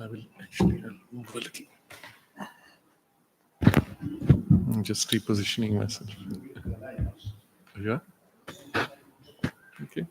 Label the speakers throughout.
Speaker 1: I'll move a little. I'm just repositioning myself. Yeah? Okay.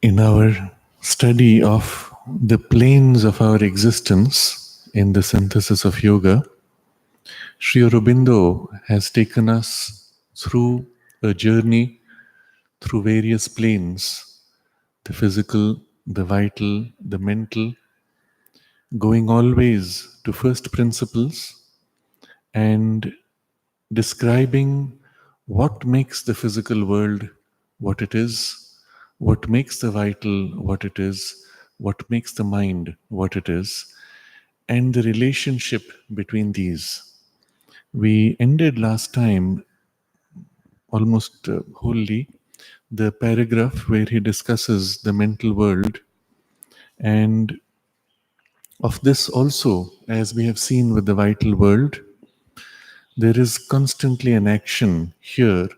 Speaker 1: In our study of the planes of our existence in the synthesis of yoga, Sri Aurobindo has taken us through a journey through various planes, the physical, the vital, the mental, going always to first principles and describing what makes the physical world what it is, what makes the vital what it is, what makes the mind what it is, and the relationship between these. We ended last time almost wholly the paragraph where he discusses the mental world, and of this also, as we have seen with the vital world, there is constantly an action here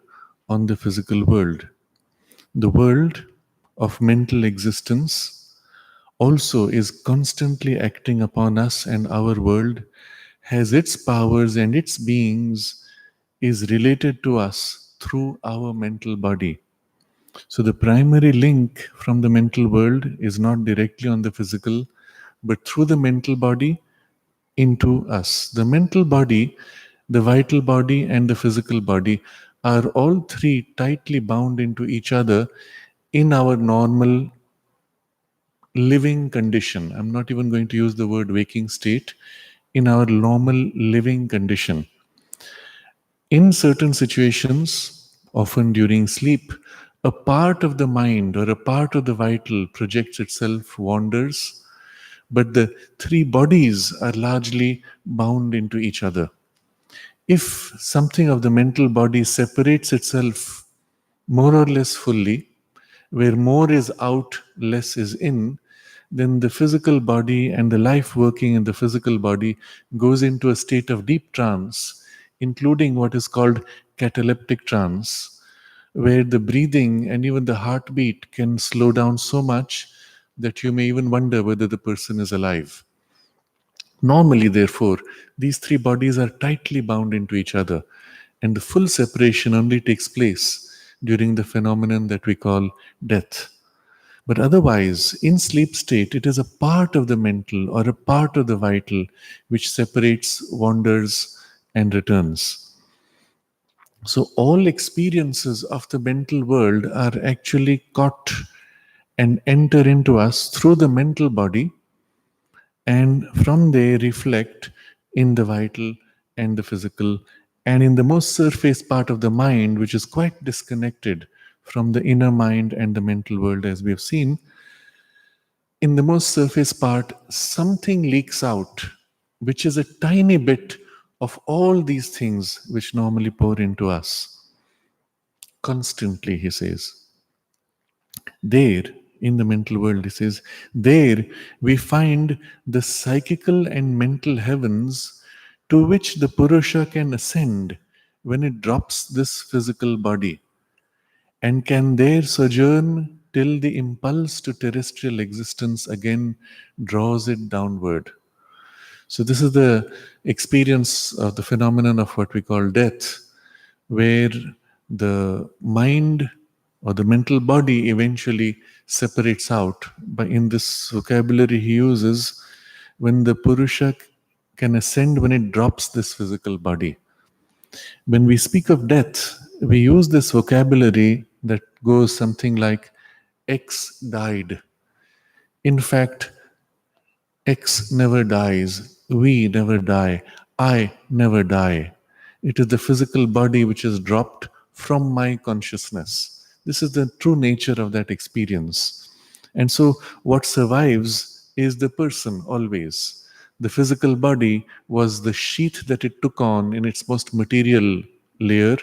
Speaker 1: on the physical world. The world of mental existence also is constantly acting upon us, and our world has its powers and its beings is related to us through our mental body. So the primary link from the mental world is not directly on the physical, but through the mental body into us. The mental body, the vital body, and the physical body are all three tightly bound into each other in our normal living condition. I'm not even going to use the word waking state. In our normal living condition. In certain situations, often during sleep, a part of the mind or a part of the vital projects itself, wanders, but the three bodies are largely bound into each other. If something of the mental body separates itself more or less fully, where more is out, less is in, then the physical body and the life working in the physical body goes into a state of deep trance, including what is called cataleptic trance, where the breathing and even the heartbeat can slow down so much that you may even wonder whether the person is alive. Normally, therefore, these three bodies are tightly bound into each other, and the full separation only takes place during the phenomenon that we call death. But otherwise, in sleep state, it is a part of the mental or a part of the vital which separates, wanders, and returns. So, all experiences of the mental world are actually caught and enter into us through the mental body, and from there reflect in the vital and the physical, and in the most surface part of the mind, which is quite disconnected from the inner mind and the mental world, as we have seen. In the most surface part, something leaks out, which is a tiny bit of all these things which normally pour into us. Constantly, he says. There, in the mental world, he says, there we find the psychical and mental heavens to which the Purusha can ascend when it drops this physical body, and can there sojourn till the impulse to terrestrial existence again draws it downward. So, this is the experience of the phenomenon of what we call death, where the mind or the mental body eventually separates out. But in this vocabulary he uses, when the Purusha can ascend when it drops this physical body. When we speak of death, we use this vocabulary that goes something like X died. In fact, X never dies, we never die, I never die. It is the physical body which is dropped from my consciousness. This is the true nature of that experience. And so, what survives is the person always. The physical body was the sheath that it took on in its most material layer.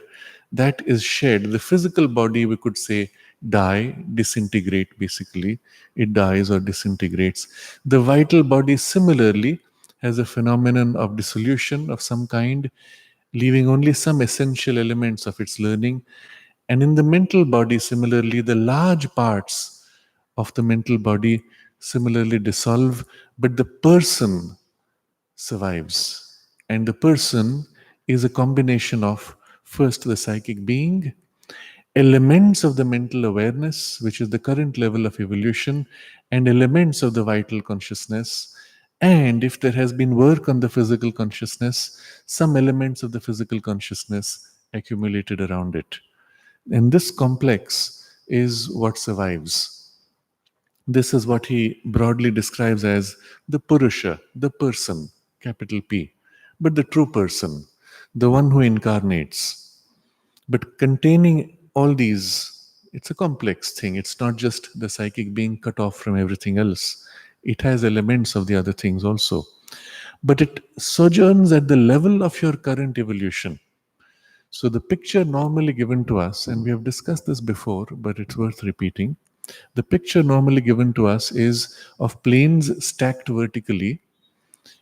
Speaker 1: That is shed. The physical body, we could say, die, disintegrate basically. It dies or disintegrates. The vital body similarly has a phenomenon of dissolution of some kind, leaving only some essential elements of its learning. And in the mental body, similarly, the large parts of the mental body similarly dissolve, but the person survives. And the person is a combination of first the psychic being elements of the mental awareness, which is the current level of evolution, and elements of the vital consciousness. And if there has been work on the physical consciousness, some elements of the physical consciousness accumulated around it. And this complex is what survives. This is what he broadly describes as the Purusha, the person, capital P, but the true person, the one who incarnates. But containing all these, it's a complex thing. It's not just the psychic being cut off from everything else, it has elements of the other things also. But it sojourns at the level of your current evolution. So, the picture normally given to us, and we have discussed this before, but it's worth repeating. The picture normally given to us is of planes stacked vertically,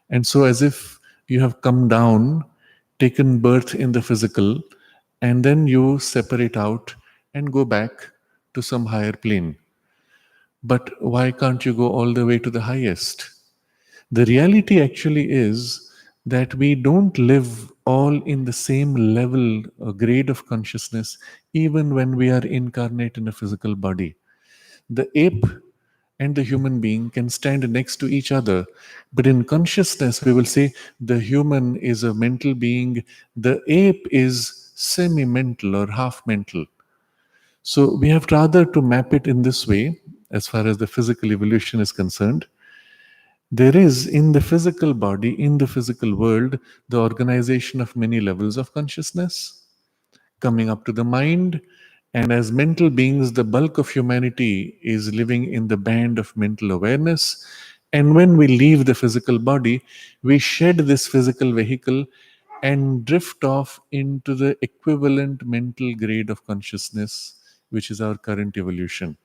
Speaker 1: and so as if you have come down, taken birth in the physical, and then you separate out and go back to some higher plane. But why can't you go all the way to the highest? The reality actually is that we don't live all in the same level or grade of consciousness, even when we are incarnate in a physical body. The ape and the human being can stand next to each other, but in consciousness, we will say the human is a mental being, the ape is semi mental or half mental. So we have rather to map it in this way as far as the physical evolution is concerned. There is in the physical body, in the physical world, the organization of many levels of consciousness coming up to the mind. And as mental beings, the bulk of humanity is living in the band of mental awareness. And when we leave the physical body, we shed this physical vehicle and drift off into the equivalent mental grade of consciousness, which is our current evolution.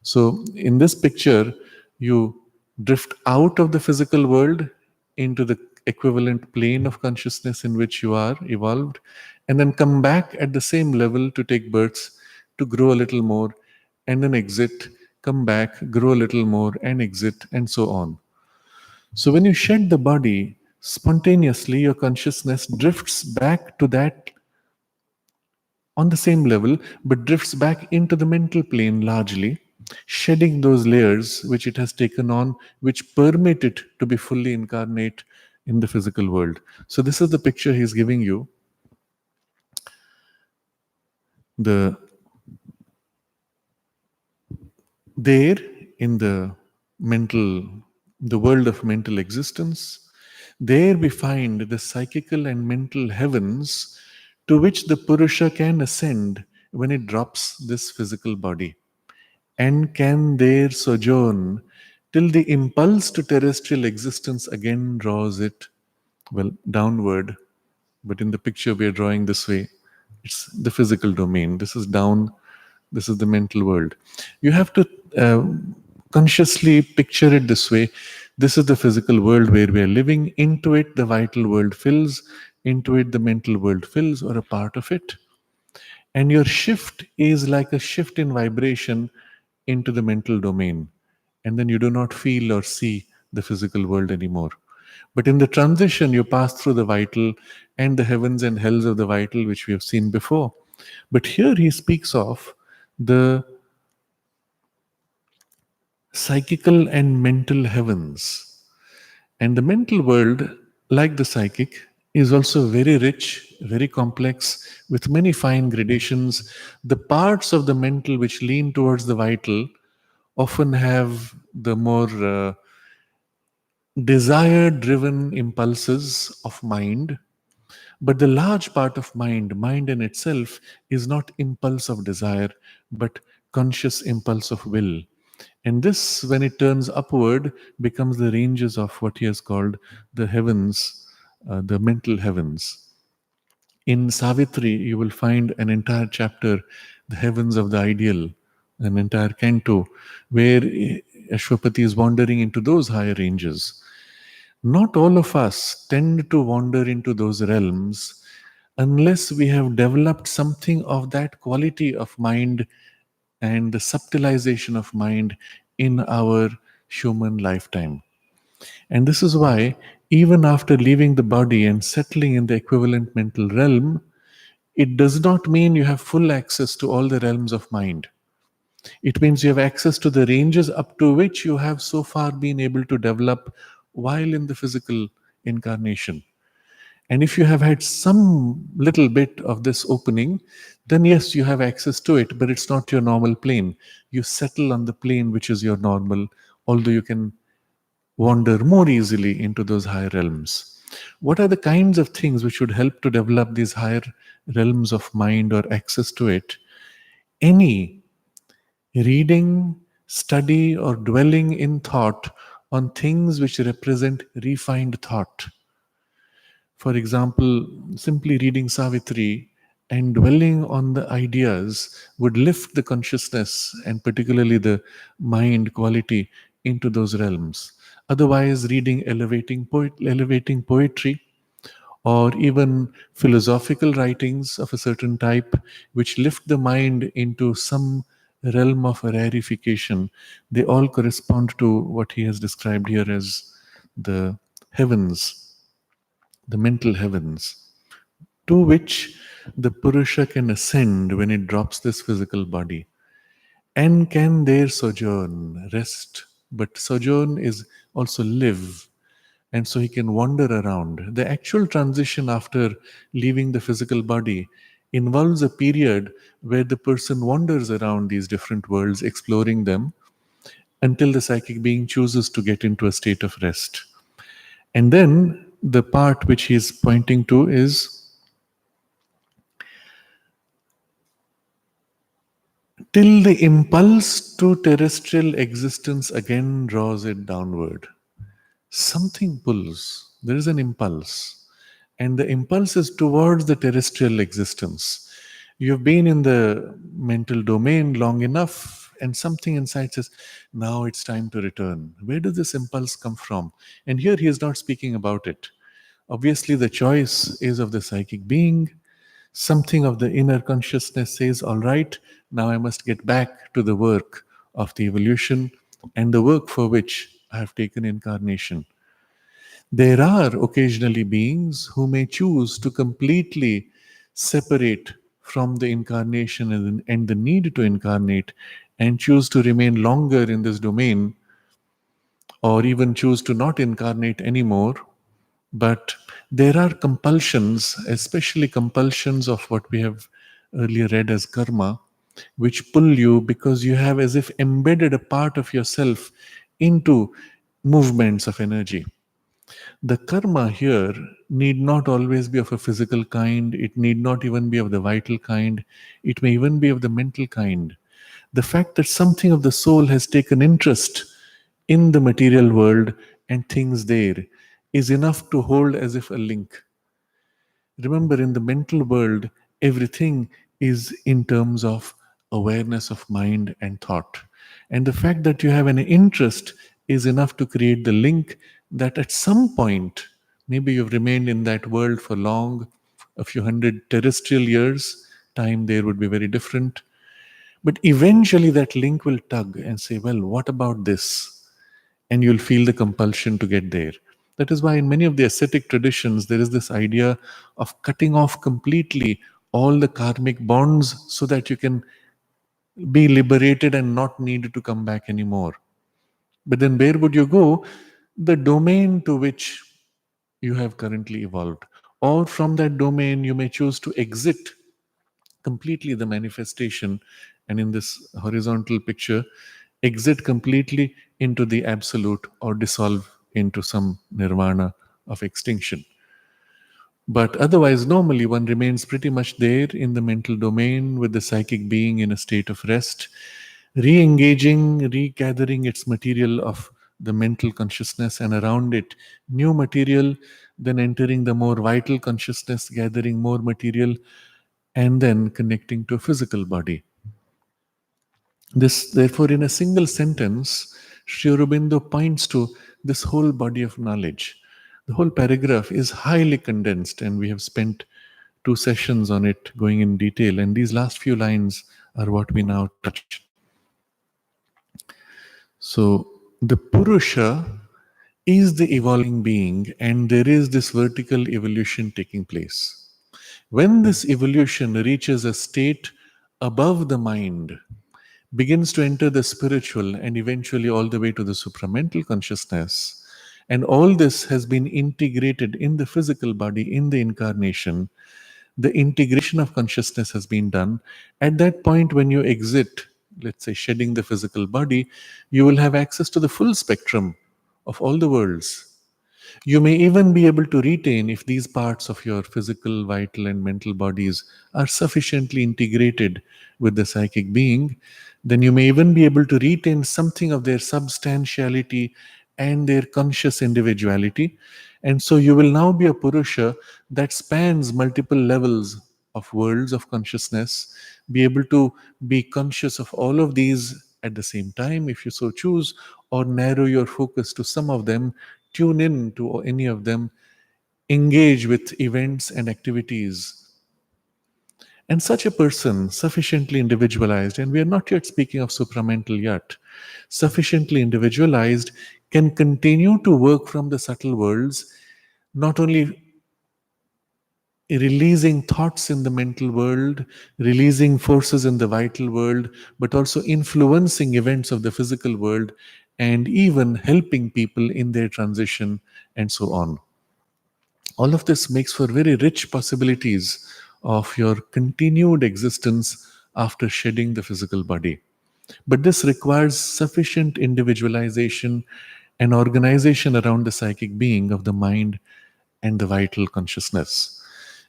Speaker 1: So, in this picture, you drift out of the physical world into the equivalent plane of consciousness in which you are evolved, and then come back at the same level to take births, to grow a little more, and then exit, come back, grow a little more, and exit, and so on. So, when you shed the body, spontaneously your consciousness drifts back to that on the same level, but drifts back into the mental plane largely, shedding those layers which it has taken on, which permit it to be fully incarnate in the physical world. So, this is the picture he's giving you. The there in the mental, the world of mental existence, there we find the psychical and mental heavens to which the Purusha can ascend when it drops this physical body, and can there sojourn till the impulse to terrestrial existence again draws it, well, downward. But in the picture we are drawing this way, it's the physical domain. This is down, this is the mental world. You have to consciously picture it this way. This is the physical world where we are living. Into it, the vital world fills. Into it, the mental world fills, or a part of it. And your shift is like a shift in vibration into the mental domain. And then you do not feel or see the physical world anymore. But in the transition, you pass through the vital and the heavens and hells of the vital, which we have seen before. But here he speaks of the psychical and mental heavens. And the mental world, like the psychic, is also very rich, very complex, with many fine gradations. The parts of the mental which lean towards the vital often have the more desire driven impulses of mind. But the large part of mind in itself, is not impulse of desire, but conscious impulse of will. And this, when it turns upward, becomes the ranges of what he has called the heavens, the mental heavens. In Savitri, you will find an entire chapter, The Heavens of the Ideal, an entire canto, where Ashwapati is wandering into those higher ranges. Not all of us tend to wander into those realms unless we have developed something of that quality of mind and the subtilization of mind in our human lifetime. And this is why, even after leaving the body and settling in the equivalent mental realm, It does not mean you have full access to all the realms of mind. It means you have access to the ranges up to which you have so far been able to develop while in the physical incarnation. And if you have had some little bit of this opening, then yes, you have access to it, but it's not your normal plane. You settle on the plane which is your normal, although you can wander more easily into those higher realms. What are the kinds of things which would help to develop these higher realms of mind or access to it? Any reading, study, or dwelling in thought on things which represent refined thought. For example, simply reading Savitri and dwelling on the ideas would lift the consciousness and particularly the mind quality into those realms. Otherwise, reading elevating poetry or even philosophical writings of a certain type which lift the mind into some realm of rarefication, they all correspond to what he has described here as the heavens, the mental heavens, to which the Purusha can ascend when it drops this physical body and can there sojourn, rest. But sojourn is also live, and so he can wander around. The actual transition after leaving the physical body involves a period where the person wanders around these different worlds, exploring them until the psychic being chooses to get into a state of rest. And then the part which he is pointing to is till the impulse to terrestrial existence again draws it downward. Something pulls, there is an impulse, and the impulse is towards the terrestrial existence. You've been in the mental domain long enough, and something inside says, now it's time to return. Where does this impulse come from? And here he is not speaking about it. Obviously, the choice is of the psychic being. Something of the inner consciousness says, all right, now I must get back to the work of the evolution and the work for which I have taken incarnation. There are occasionally beings who may choose to completely separate from the incarnation and the need to incarnate and choose to remain longer in this domain or even choose to not incarnate anymore. But there are compulsions, especially compulsions of what we have earlier read as karma, which pull you because you have as if embedded a part of yourself into movements of energy. The karma here need not always be of a physical kind, it need not even be of the vital kind, it may even be of the mental kind. The fact that something of the soul has taken interest in the material world and things there is enough to hold as if a link. Remember, in the mental world, everything is in terms of awareness of mind and thought. And the fact that you have an interest is enough to create the link that at some point, maybe you've remained in that world for long, a few hundred terrestrial years, time there would be very different. But eventually that link will tug and say, well, what about this? And you'll feel the compulsion to get there. That is why, in many of the ascetic traditions, there is this idea of cutting off completely all the karmic bonds so that you can be liberated and not need to come back anymore. But then, where would you go? The domain to which you have currently evolved. Or from that domain, you may choose to exit completely the manifestation, and in this horizontal picture, exit completely into the absolute or dissolve into some nirvana of extinction. But otherwise, normally one remains pretty much there in the mental domain with the psychic being in a state of rest, re engaging, regathering its material of the mental consciousness, and around it, new material, then entering the more vital consciousness, gathering more material, and then connecting to a physical body. This, therefore, in a single sentence, Sri Aurobindo points to this whole body of knowledge. The whole paragraph is highly condensed, and we have spent 2 sessions on it going in detail. And these last few lines are what we now touch. So, the Purusha is the evolving being, and there is this vertical evolution taking place. When this evolution reaches a state above the mind, begins to enter the spiritual and eventually all the way to the supramental consciousness, and all this has been integrated in the physical body in the incarnation, the integration of consciousness has been done. At that point, when you exit, let's say shedding the physical body, you will have access to the full spectrum of all the worlds. You may even be able to retain, if these parts of your physical, vital, and mental bodies are sufficiently integrated with the psychic being, then you may even be able to retain something of their substantiality and their conscious individuality. And so you will now be a Purusha that spans multiple levels of worlds of consciousness, be able to be conscious of all of these at the same time, if you so choose, or narrow your focus to some of them, tune in to any of them, engage with events and activities. And such a person, sufficiently individualized, and we are not yet speaking of supramental yet, sufficiently individualized, can continue to work from the subtle worlds, not only releasing thoughts in the mental world, releasing forces in the vital world, but also influencing events of the physical world, and even helping people in their transition, and so on. All of this makes for very rich possibilities of your continued existence after shedding the physical body. But this requires sufficient individualization and organization around the psychic being of the mind and the vital consciousness.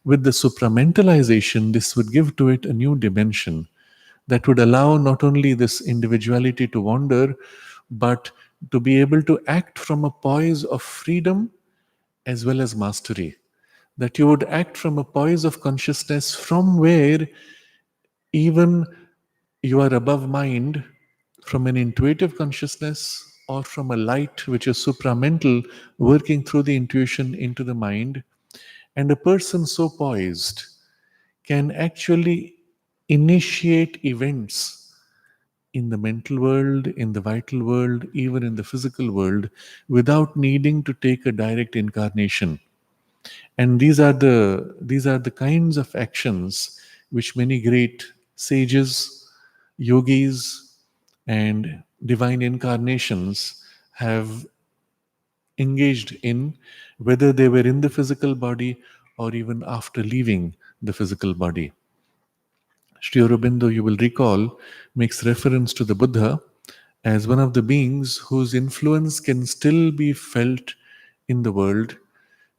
Speaker 1: With the supramentalization, this would give to it a new dimension that would allow not only this individuality to wander, but to be able to act from a poise of freedom as well as mastery. That you would act from a poise of consciousness from where even you are above mind, from an intuitive consciousness or from a light which is supramental working through the intuition into the mind. And a person so poised can actually initiate events in the mental world, in the vital world, even in the physical world, without needing to take a direct incarnation. And these are the kinds of actions which many great sages, yogis, and divine incarnations have engaged in, whether they were in the physical body or even after leaving the physical body. Sri Aurobindo, you will recall, makes reference to the Buddha as one of the beings whose influence can still be felt in the world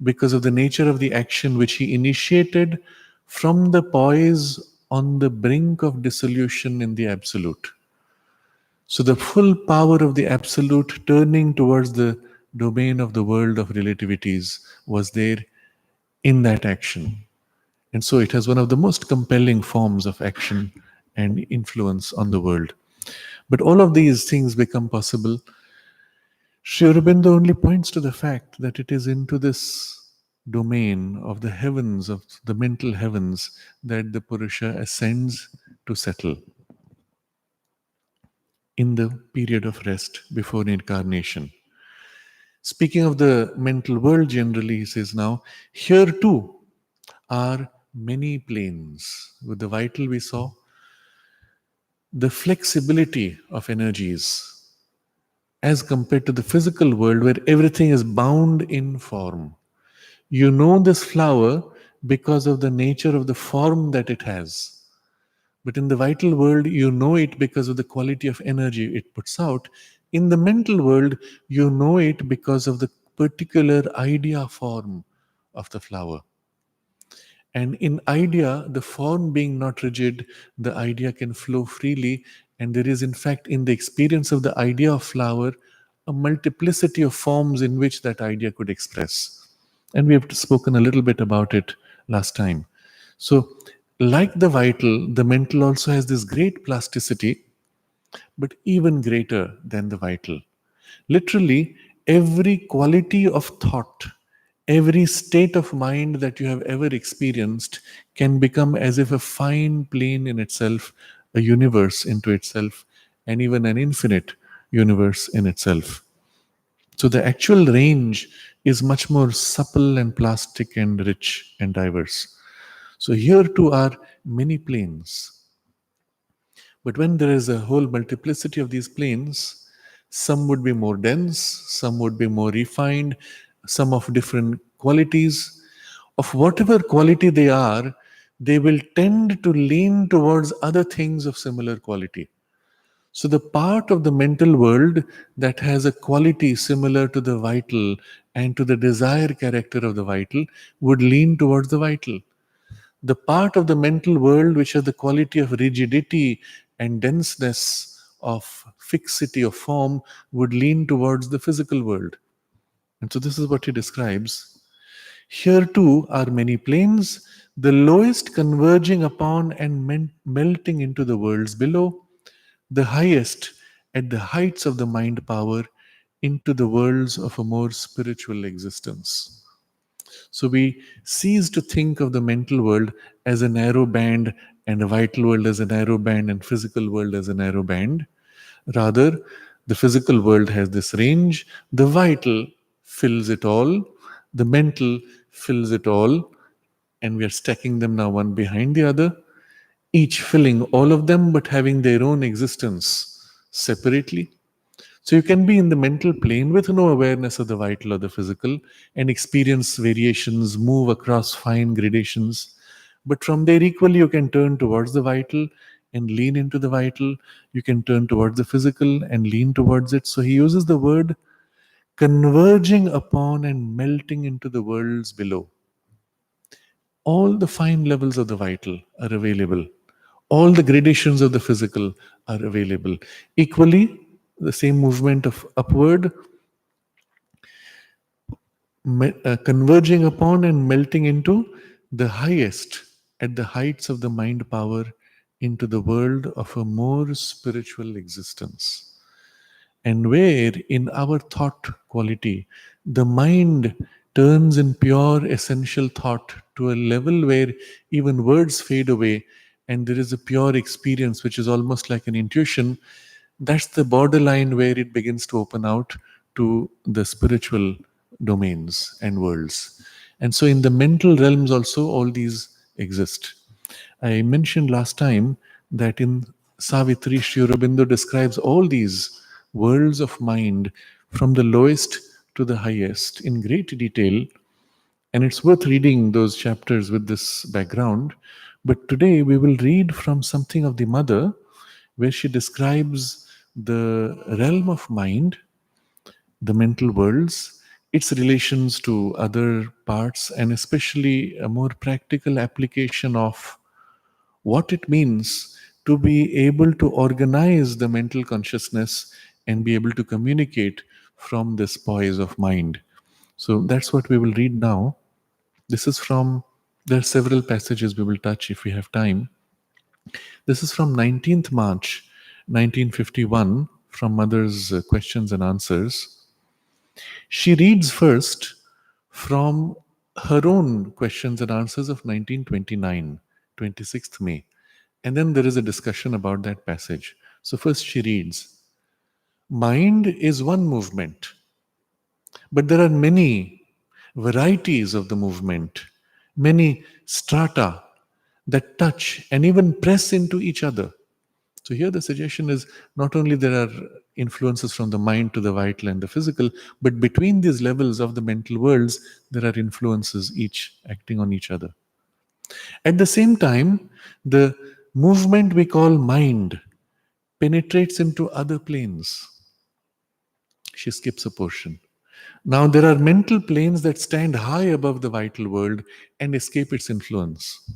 Speaker 1: because of the nature of the action which he initiated from the poise on the brink of dissolution in the Absolute. So, the full power of the Absolute turning towards the domain of the world of relativities was there in that action. And so, it has one of the most compelling forms of action and influence on the world. But all of these things become possible. Sri Aurobindo only points to the fact that it is into this domain of the heavens, of the mental heavens, that the Purusha ascends to settle in the period of rest before incarnation. Speaking of the mental world generally, he says now, here too are many planes. With the vital, we saw the flexibility of energies as compared to the physical world where everything is bound in form. You know this flower because of the nature of the form that it has. But in the vital world, you know it because of the quality of energy it puts out. In the mental world, you know it because of the particular idea form of the flower. And in idea, the form being not rigid, the idea can flow freely. And there is, in fact, in the experience of the idea of flower, a multiplicity of forms in which that idea could express. And we have spoken a little bit about it last time. So, like the vital, the mental also has this great plasticity, but even greater than the vital. Literally, every quality of thought, every state of mind that you have ever experienced can become as if a fine plane in itself, a universe into itself, and even an infinite universe in itself. So the actual range is much more supple and plastic and rich and diverse. So here too are many planes. But when there is a whole multiplicity of these planes, some would be more dense, some would be more refined, some of different qualities. Of whatever quality they are, they will tend to lean towards other things of similar quality. So, the part of the mental world that has a quality similar to the vital and to the desire character of the vital would lean towards the vital. The part of the mental world which has the quality of rigidity and denseness, of fixity of form, would lean towards the physical world. And so, this is what he describes. Here too are many planes, the lowest converging upon and melting into the worlds below, the highest at the heights of the mind power into the worlds of a more spiritual existence. So we cease to think of the mental world as a narrow band and a vital world as a narrow band and physical world as a narrow band. Rather, the physical world has this range, the vital fills it all, the mental fills it all, and we are stacking them now one behind the other, each filling all of them but having their own existence separately. So you can be in the mental plane with no awareness of the vital or the physical and experience variations, move across fine gradations. But from there, equally, you can turn towards the vital and lean into the vital. You can turn towards the physical and lean towards it. So he uses the word converging upon and melting into the worlds below. All the fine levels of the vital are available. All the gradations of the physical are available. Equally, the same movement of upward, converging upon and melting into the highest at the heights of the mind power into the world of a more spiritual existence. And where in our thought quality, the mind turns in pure essential thought to a level where even words fade away and there is a pure experience which is almost like an intuition, that's the borderline where it begins to open out to the spiritual domains and worlds. And so in the mental realms also all these exist. I mentioned last time that in Savitri, Sri Aurobindo describes all these worlds of mind from the lowest to the highest in great detail. And it's worth reading those chapters with this background. But today we will read from something of the mother where she describes the realm of mind, the mental worlds, its relations to other parts, and especially a more practical application of what it means to be able to organize the mental consciousness and be able to communicate from this poise of mind. So that's what we will read now. This is from, there are several passages we will touch if we have time. This is from 19th March 1951 from Mother's Questions and Answers. She reads first from her own questions and answers of 1929, 26th May. And then there is a discussion about that passage. So first she reads, mind is one movement, but there are many varieties of the movement, many strata that touch and even press into each other. So here the suggestion is not only there are influences from the mind to the vital and the physical, but between these levels of the mental worlds, there are influences each acting on each other. At the same time, the movement we call mind penetrates into other planes. She skips a portion. Now, there are mental planes that stand high above the vital world and escape its influence.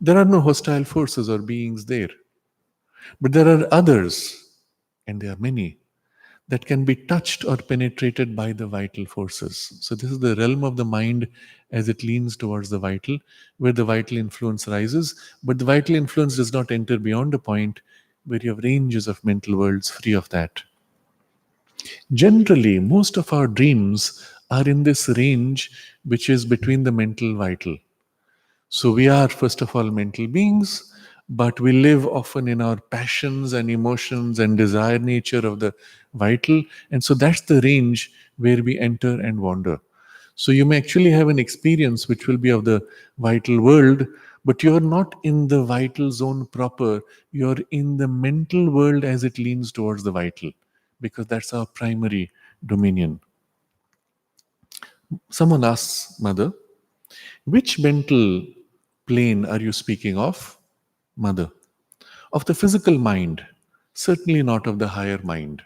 Speaker 1: There are no hostile forces or beings there. But there are others, and there are many, that can be touched or penetrated by the vital forces. So, this is the realm of the mind as it leans towards the vital, where the vital influence rises, but the vital influence does not enter beyond a point where you have ranges of mental worlds free of that. Generally, most of our dreams are in this range which is between the mental vital. So we are, first of all, mental beings, but we live often in our passions and emotions and desire nature of the vital. And so that's the range where we enter and wander. So you may actually have an experience which will be of the vital world, but you're not in the vital zone proper. You're in the mental world as it leans towards the vital, because that's our primary dominion. Someone asks, Mother, which mental plane are you speaking of? Mother, of the physical mind, certainly not of the higher mind.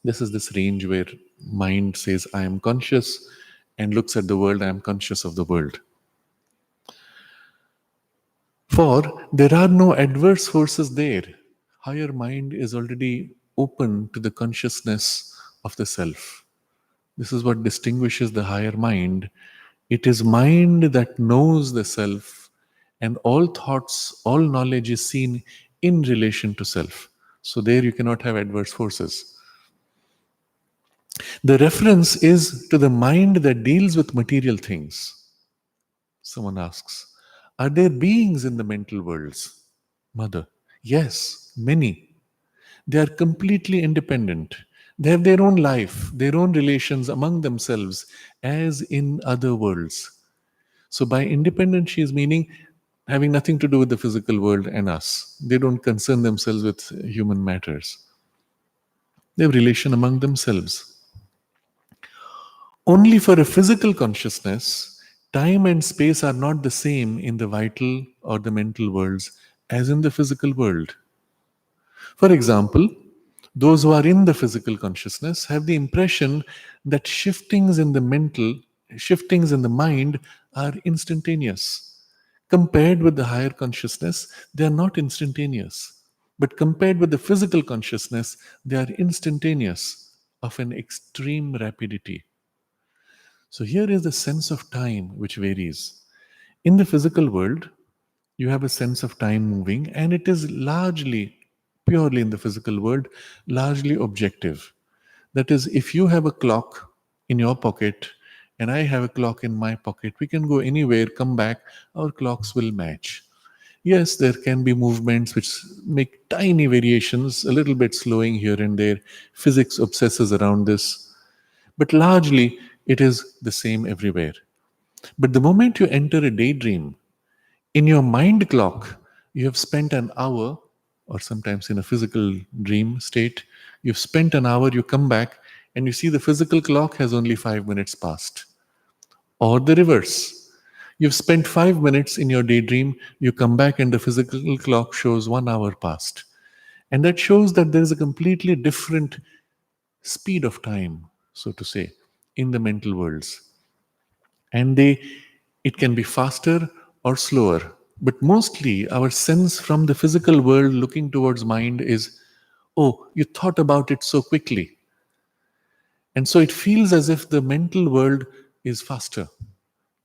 Speaker 1: This is this range where mind says, I am conscious, and looks at the world, I am conscious of the world. For there are no adverse forces there. Higher mind is already open to the consciousness of the self. This is what distinguishes the higher mind. It is mind that knows the self, and all thoughts, all knowledge is seen in relation to self. So there you cannot have adverse forces. The reference is to the mind that deals with material things. Someone asks, are there beings in the mental worlds? Mother, yes, many. They are completely independent. They have their own life, their own relations among themselves, as in other worlds. So, by independent, she is meaning having nothing to do with the physical world and us. They don't concern themselves with human matters. They have relation among themselves. Only for a physical consciousness, time and space are not the same in the vital or the mental worlds as in the physical world. For example, those who are in the physical consciousness have the impression that shiftings in the mind are instantaneous. Compared with the higher consciousness, they are not instantaneous. But compared with the physical consciousness, they are instantaneous, of an extreme rapidity. So here is the sense of time which varies. In the physical world, you have a sense of time moving, and it is largely, purely in the physical world, largely objective. That is, if you have a clock in your pocket and I have a clock in my pocket, we can go anywhere, come back, our clocks will match. Yes, there can be movements which make tiny variations, a little bit slowing here and there. Physics obsesses around this, but largely it is the same everywhere. But the moment you enter a daydream, in your mind clock, you have spent an hour, or sometimes in a physical dream state, you've spent an hour, you come back, and you see the physical clock has only 5 minutes passed. Or the reverse. You've spent 5 minutes in your daydream, you come back, and the physical clock shows 1 hour passed. And that shows that there is a completely different speed of time, so to say, in the mental worlds. And it can be faster or slower, but mostly our sense from the physical world looking towards mind is, oh, you thought about it so quickly. And so it feels as if the mental world is faster,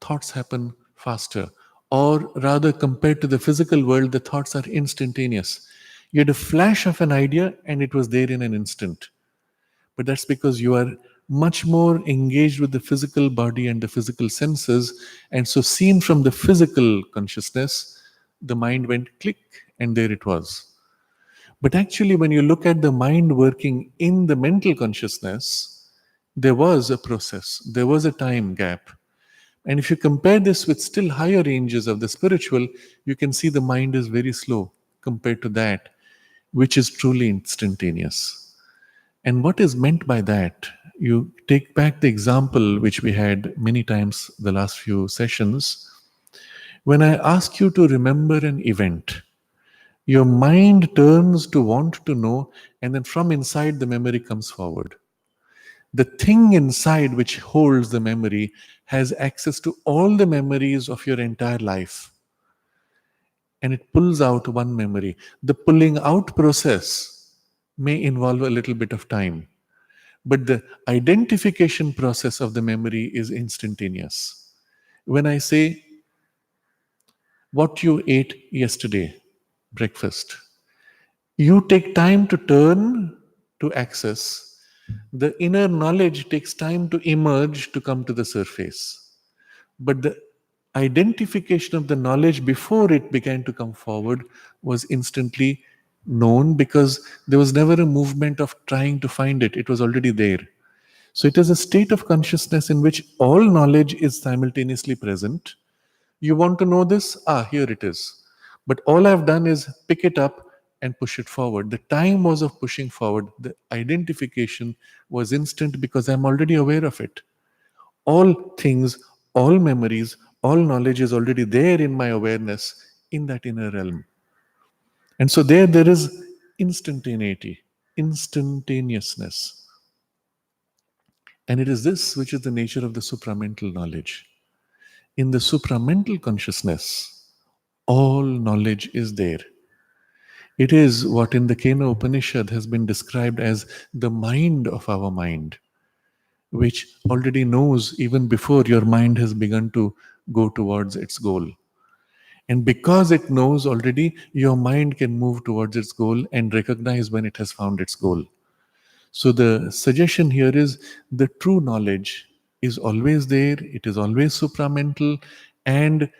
Speaker 1: thoughts happen faster, or rather, compared to the physical world, the thoughts are instantaneous. You had a flash of an idea and it was there in an instant. But that's because you are much more engaged with the physical body and the physical senses. And so, seen from the physical consciousness, the mind went click, and there it was. But actually, when you look at the mind working in the mental consciousness, there was a process, there was a time gap. And if you compare this with still higher ranges of the spiritual, you can see the mind is very slow compared to that, which is truly instantaneous. And what is meant by that? You take back the example which we had many times the last few sessions. When I ask you to remember an event, your mind turns to want to know, and then from inside the memory comes forward. The thing inside which holds the memory has access to all the memories of your entire life, and it pulls out one memory. The pulling out process may involve a little bit of time, but the identification process of the memory is instantaneous. When I say, what you ate yesterday, breakfast, you take time to turn to access. The inner knowledge takes time to emerge, to come to the surface. But the identification of the knowledge before it began to come forward was instantly known, because there was never a movement of trying to find it. It was already there. So it is a state of consciousness in which all knowledge is simultaneously present. You want to know this? Ah, here it is. But all I've done is pick it up and push it forward. The time was of pushing forward. The identification was instant because I'm already aware of it. All things, all memories, all knowledge is already there in my awareness in that inner realm. And so there is instantaneity, instantaneousness. And it is this which is the nature of the supramental knowledge. In the supramental consciousness, all knowledge is there. It is what in the Kena Upanishad has been described as the mind of our mind, which already knows even before your mind has begun to go towards its goal. And because it knows already, your mind can move towards its goal and recognize when it has found its goal. So the suggestion here is the true knowledge is always there, it is always supramental, and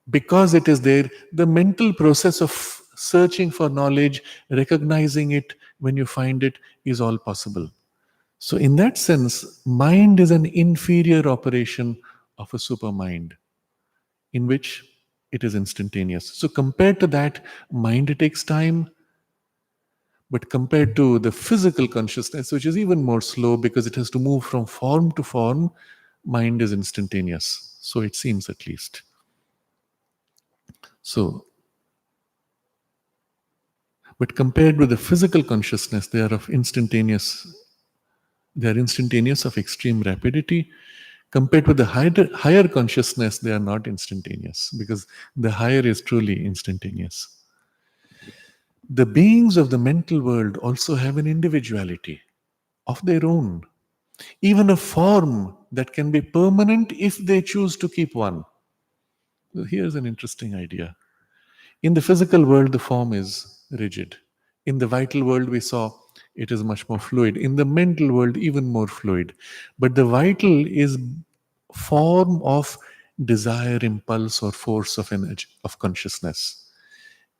Speaker 1: because it is there, the mental process of searching for knowledge, recognizing it when you find it, is all possible. So, in that sense, mind is an inferior operation of a supermind in which it is instantaneous. So, compared to that, mind takes time, but compared to the physical consciousness, which is even more slow because it has to move from form to form, mind is instantaneous. So, it seems at least. So, but compared with the physical consciousness, they are instantaneous of extreme rapidity. Compared with the higher consciousness, they are not instantaneous because the higher is truly instantaneous. The beings of the mental world also have an individuality of their own, even a form that can be permanent if they choose to keep one. So here's an interesting idea. In the physical world, the form is rigid. In the vital world, we saw it is much more fluid. In the mental world, even more fluid. But the vital is form of desire, impulse, or force of energy, of consciousness.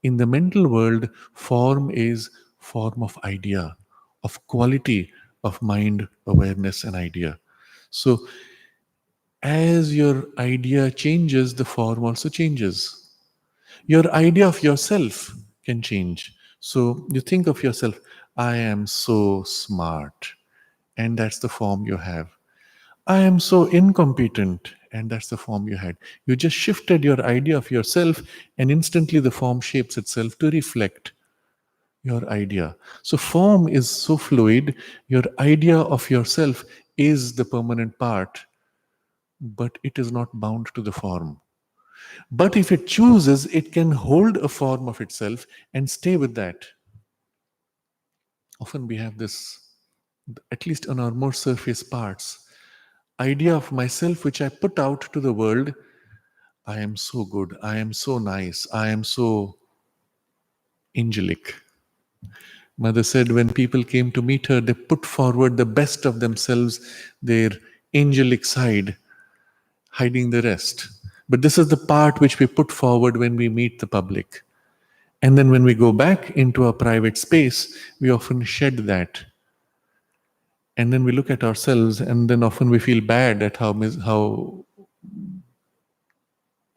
Speaker 1: In the mental world, form is form of idea, of quality of mind, awareness, and idea. So as your idea changes, the form also changes. Your idea of yourself can change. So you think of yourself, I am so smart, and that's the form you have. I am so incompetent, and that's the form you had. You just shifted your idea of yourself, and instantly the form shapes itself to reflect your idea. So, form is so fluid, your idea of yourself is the permanent part, but it is not bound to the form. But if it chooses, it can hold a form of itself and stay with that. Often we have this, at least on our more surface parts, idea of myself which I put out to the world. I am so good, I am so nice, I am so angelic. Mother said when people came to meet her, they put forward the best of themselves, their angelic side, hiding the rest. But this is the part which we put forward when we meet the public. And then when we go back into our private space, we often shed that. And then we look at ourselves, and then often we feel bad at how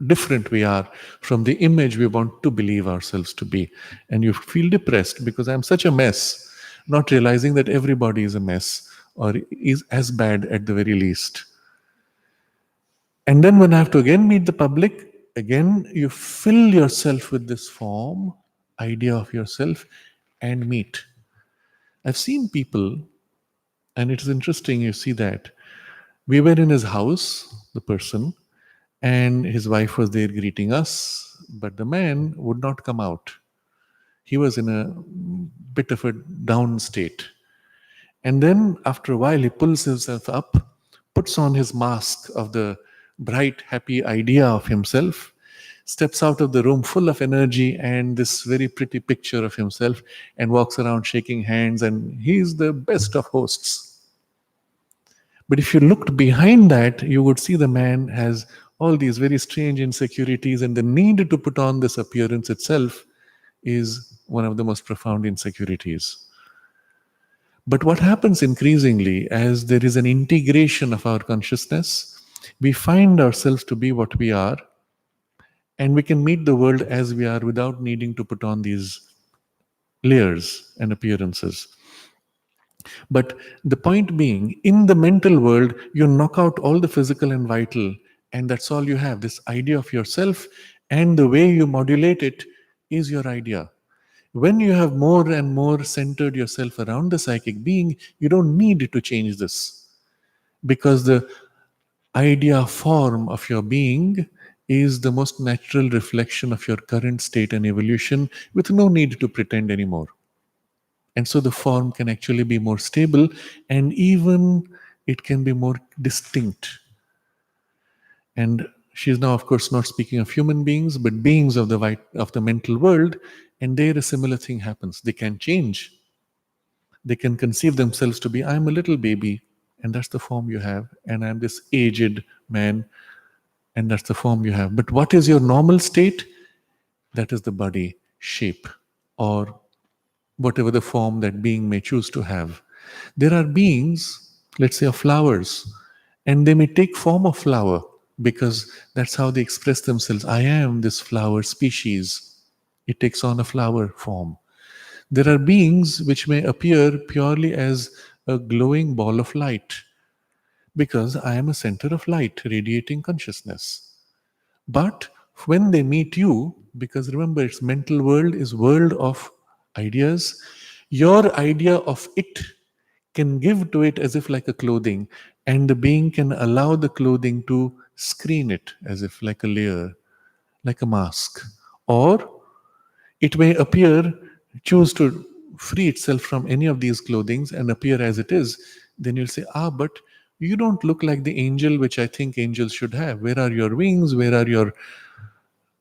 Speaker 1: different we are from the image we want to believe ourselves to be. And you feel depressed because I'm such a mess, not realizing that everybody is a mess or is as bad at the very least. And then when I have to again meet the public, again you fill yourself with this form, idea of yourself, and meet. I've seen people, and it is interesting, you see that. We were in his house, the person, and his wife was there greeting us, but the man would not come out. He was in a bit of a down state. And then after a while, he pulls himself up, puts on his mask of the bright, happy idea of himself, steps out of the room full of energy and this very pretty picture of himself, and walks around shaking hands. And he's the best of hosts. But if you looked behind that, you would see the man has all these very strange insecurities, and the need to put on this appearance itself is one of the most profound insecurities. But what happens increasingly as there is an integration of our consciousness, we find ourselves to be what we are, and we can meet the world as we are without needing to put on these layers and appearances. But the point being, in the mental world, you knock out all the physical and vital, and that's all you have. This idea of yourself, and the way you modulate it is your idea. When you have more and more centered yourself around the psychic being, you don't need to change this, because the idea form of your being is the most natural reflection of your current state and evolution, with no need to pretend anymore. And so the form can actually be more stable, and even it can be more distinct. And she's now, of course, not speaking of human beings, but beings of the mental world. And there a similar thing happens. They can change. They can conceive themselves to be, I'm a little baby, and that's the form you have, and I'm this aged man, and that's the form you have. But what is your normal state? That is the body shape, or whatever the form that being may choose to have. There are beings, let's say, of flowers, and they may take form of flower because that's how they express themselves. I am this flower species. It takes on a flower form. There are beings which may appear purely as a glowing ball of light because I am a center of light radiating consciousness. But when they meet you, because remember, its mental world is world of ideas, your idea of it can give to it as if like a clothing, and the being can allow the clothing to screen it as if like a layer, like a mask. Or it may appear, choose to free itself from any of these clothings and appear as it is. Then you'll say, but you don't look like the angel which I think angels should have. Where are your wings? Where are your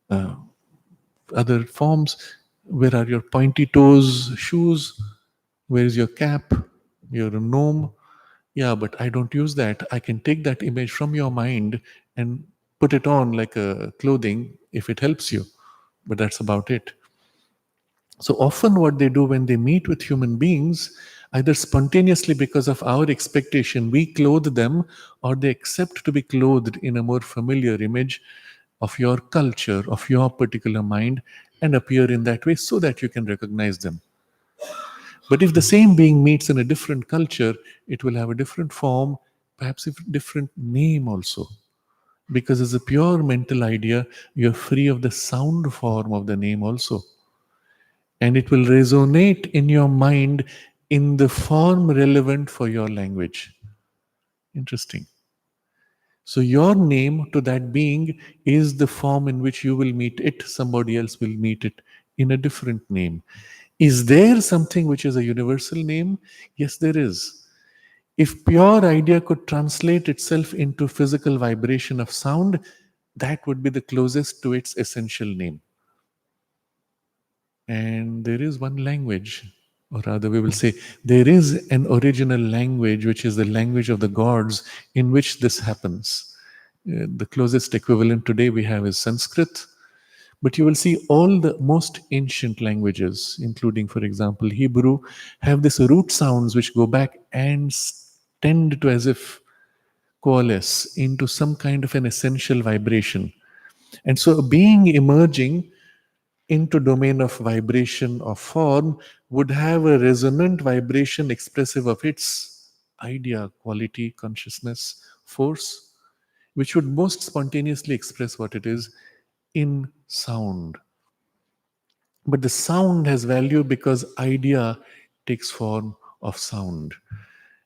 Speaker 1: other forms? Where are your pointy toes shoes? Where is your cap? You're a gnome. Yeah, but I don't use that. I can take that image from your mind and put it on like a clothing if it helps you. But that's about it. So often, what they do when they meet with human beings, either spontaneously because of our expectation, we clothe them, or they accept to be clothed in a more familiar image of your culture, of your particular mind, and appear in that way so that you can recognize them. But if the same being meets in a different culture, it will have a different form, perhaps a different name also. Because as a pure mental idea, you're free of the sound form of the name also. And it will resonate in your mind in the form relevant for your language. Interesting. So your name to that being is the form in which you will meet it. Somebody else will meet it in a different name. Is there something which is a universal name? Yes, there is. If pure idea could translate itself into physical vibration of sound, that would be the closest to its essential name. And there is one language, or rather, we will say, there is an original language, which is the language of the gods, in which this happens. The closest equivalent today we have is Sanskrit, but you will see all the most ancient languages, including, for example, Hebrew, have this root sounds which go back and tend to as if coalesce into some kind of an essential vibration. And so, a being emerging into domain of vibration or form would have a resonant vibration expressive of its idea, quality, consciousness, force, which would most spontaneously express what it is in sound. But the sound has value because idea takes form of sound.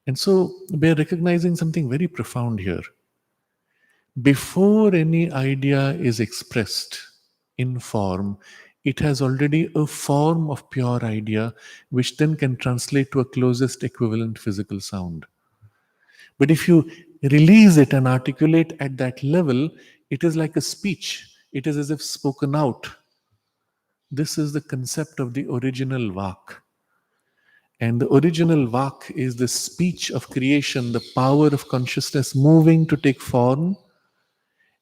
Speaker 1: And so we are recognizing something very profound here. Before any idea is expressed in form, it has already a form of pure idea, which then can translate to a closest equivalent physical sound. But if you release it and articulate at that level, it is like a speech. It is as if spoken out. This is the concept of the original Vak. And the original Vak is the speech of creation, the power of consciousness moving to take form,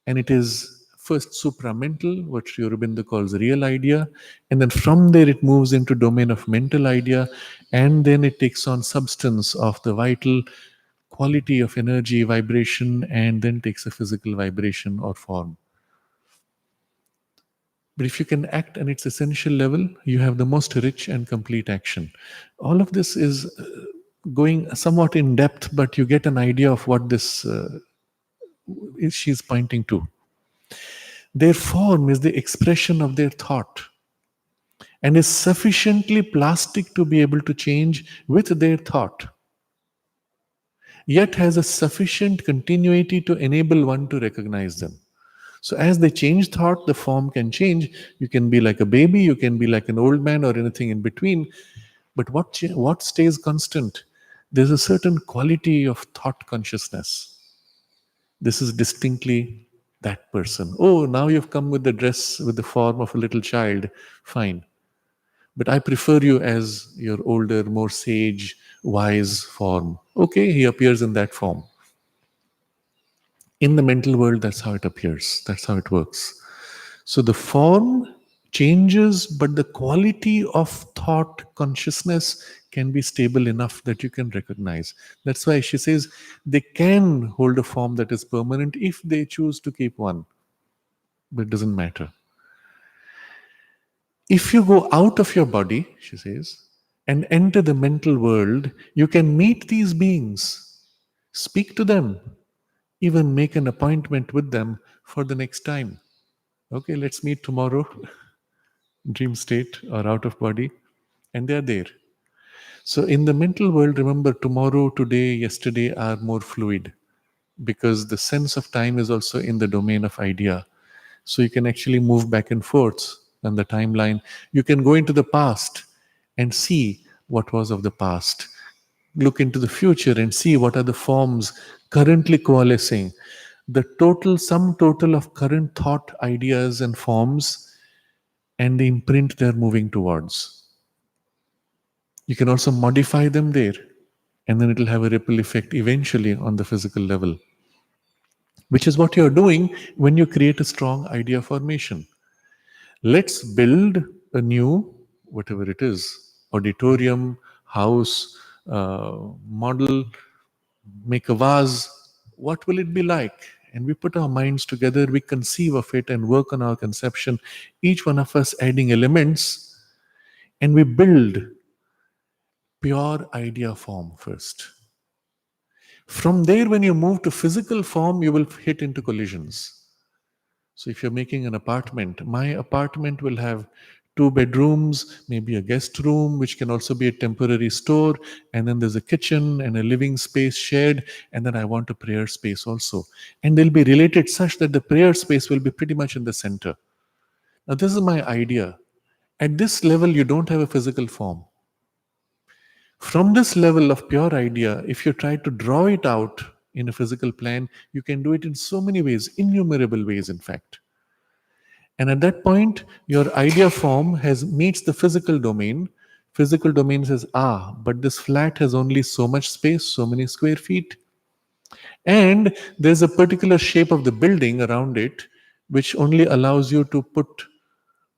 Speaker 1: and it is first supramental, what Sri Aurobindo calls real idea, and then from there it moves into domain of mental idea, and then it takes on substance of the vital quality of energy, vibration, and then takes a physical vibration or form. But if you can act at its essential level, you have the most rich and complete action. All of this is going somewhat in depth, but you get an idea of what this she's pointing to. Their form is the expression of their thought and is sufficiently plastic to be able to change with their thought, yet has a sufficient continuity to enable one to recognize them. So as they change thought, the form can change. You can be like a baby, you can be like an old man, or anything in between. But what stays constant? There's a certain quality of thought consciousness. This is distinctly that person. Oh, now you've come with the dress with the form of a little child. Fine. But I prefer you as your older, more sage, wise form. Okay, he appears in that form. In the mental world, that's how it appears. That's how it works. So the form changes, but the quality of thought consciousness can be stable enough that you can recognize. That's why she says they can hold a form that is permanent if they choose to keep one, but it doesn't matter. If you go out of your body, she says, and enter the mental world, you can meet these beings, speak to them, even make an appointment with them for the next time. Okay, let's meet tomorrow, dream state or out of body, and they're there. So in the mental world, remember, tomorrow, today, yesterday are more fluid because the sense of time is also in the domain of idea. So you can actually move back and forth on the timeline. You can go into the past and see what was of the past. Look into the future and see what are the forms currently coalescing. The total, sum total of current thought, ideas, and forms, and the imprint they're moving towards. You can also modify them there, and then it'll have a ripple effect eventually on the physical level, which is what you're doing when you create a strong idea formation. Let's build a new, whatever it is, auditorium, house, model, make a vase. What will it be like? And we put our minds together, we conceive of it and work on our conception, each one of us adding elements, and we build pure idea form first. From there, when you move to physical form, you will hit into collisions. So if you're making an apartment, my apartment will have 2 bedrooms, maybe a guest room, which can also be a temporary store, and then there's a kitchen and a living space shared, and then I want a prayer space also. And they'll be related such that the prayer space will be pretty much in the center. Now, this is my idea. At this level, you don't have a physical form. From this level of pure idea, if you try to draw it out in a physical plane, you can do it in so many ways, innumerable ways, in fact. And at that point, your idea form has meets the physical domain. Physical domain says, but this flat has only so much space, so many square feet. And there's a particular shape of the building around it, which only allows you to put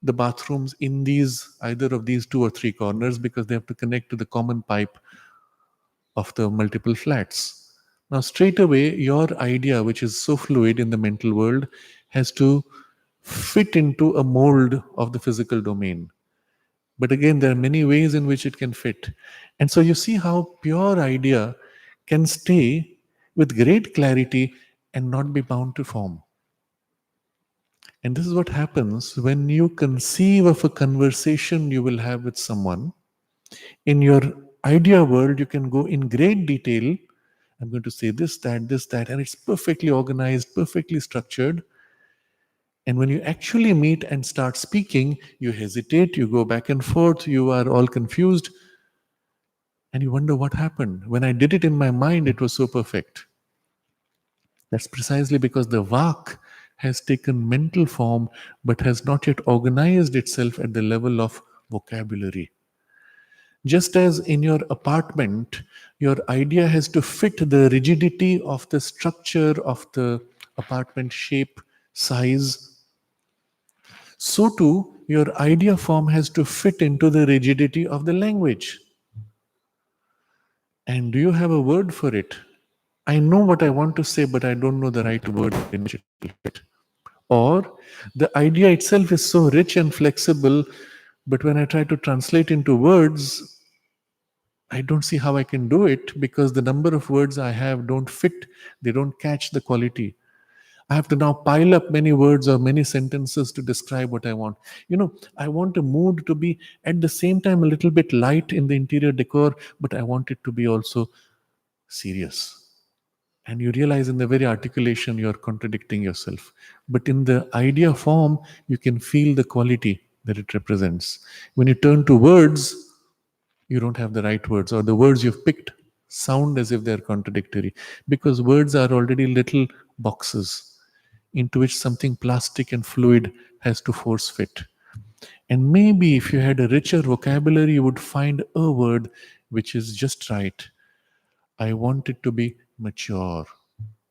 Speaker 1: the bathrooms in these either of these 2 or 3 corners because they have to connect to the common pipe of the multiple flats. Now, straight away, your idea, which is so fluid in the mental world, has to fit into a mold of the physical domain. But again, there are many ways in which it can fit. And so you see how pure idea can stay with great clarity and not be bound to form. And this is what happens when you conceive of a conversation you will have with someone. In your idea world, you can go in great detail. I'm going to say this, that, and it's perfectly organized, perfectly structured. And when you actually meet and start speaking, you hesitate, you go back and forth, you are all confused, and you wonder what happened. When I did it in my mind, it was so perfect. That's precisely because the Vak has taken mental form but has not yet organized itself at the level of vocabulary. Just as in your apartment, your idea has to fit the rigidity of the structure of the apartment shape, size, So too, your idea form has to fit into the rigidity of the language. And do you have a word for it? I know what I want to say, but I don't know the right word in which it will fit. Or the idea itself is so rich and flexible, but when I try to translate into words, I don't see how I can do it because the number of words I have don't fit, they don't catch the quality. I have to now pile up many words or many sentences to describe what I want. I want a mood to be at the same time a little bit light in the interior decor, but I want it to be also serious. And you realize in the very articulation you're contradicting yourself. But in the idea form, you can feel the quality that it represents. When you turn to words, you don't have the right words, or the words you've picked sound as if they're contradictory, because words are already little boxes into which something plastic and fluid has to force fit. And maybe if you had a richer vocabulary, you would find a word which is just right. I want it to be mature,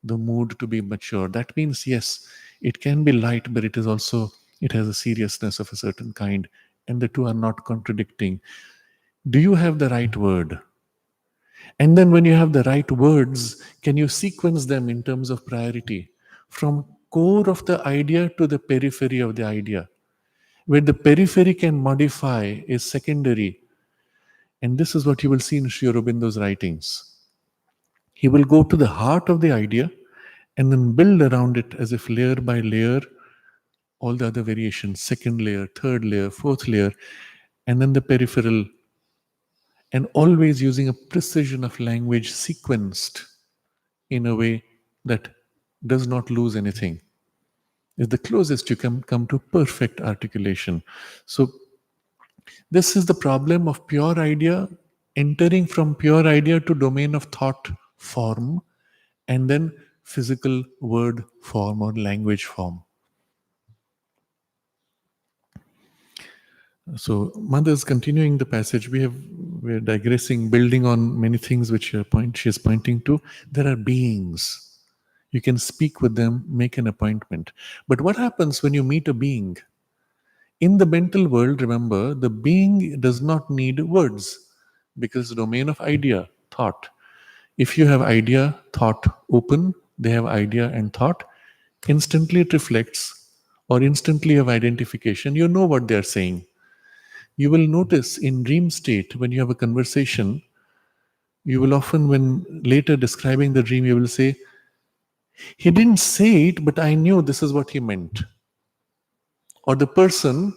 Speaker 1: the mood to be mature. That means, yes, it can be light, but it has a seriousness of a certain kind, and the two are not contradicting. Do you have the right word? And then when you have the right words, can you sequence them in terms of priority? From core of the idea to the periphery of the idea. Where the periphery can modify is secondary. And this is what you will see in Sri Aurobindo's writings. He will go to the heart of the idea and then build around it as if layer by layer all the other variations, second layer, third layer, fourth layer, and then the peripheral, and always using a precision of language sequenced in a way that does not lose anything. Is the closest you can come to perfect articulation. So this is the problem of pure idea entering from pure idea to domain of thought form, and then physical word form or language form. So Mother's continuing the passage. We're digressing, building on many things which she is pointing to. There are beings. You can speak with them, make an appointment. But what happens when you meet a being? In the mental world, remember, the being does not need words because the domain of idea, thought. If you have idea, thought open, they have idea and thought, instantly it reflects, or instantly of identification, you know what they're saying. You will notice in dream state, when you have a conversation, you will often, when later describing the dream, you will say, he didn't say it, but I knew this is what he meant. Or the person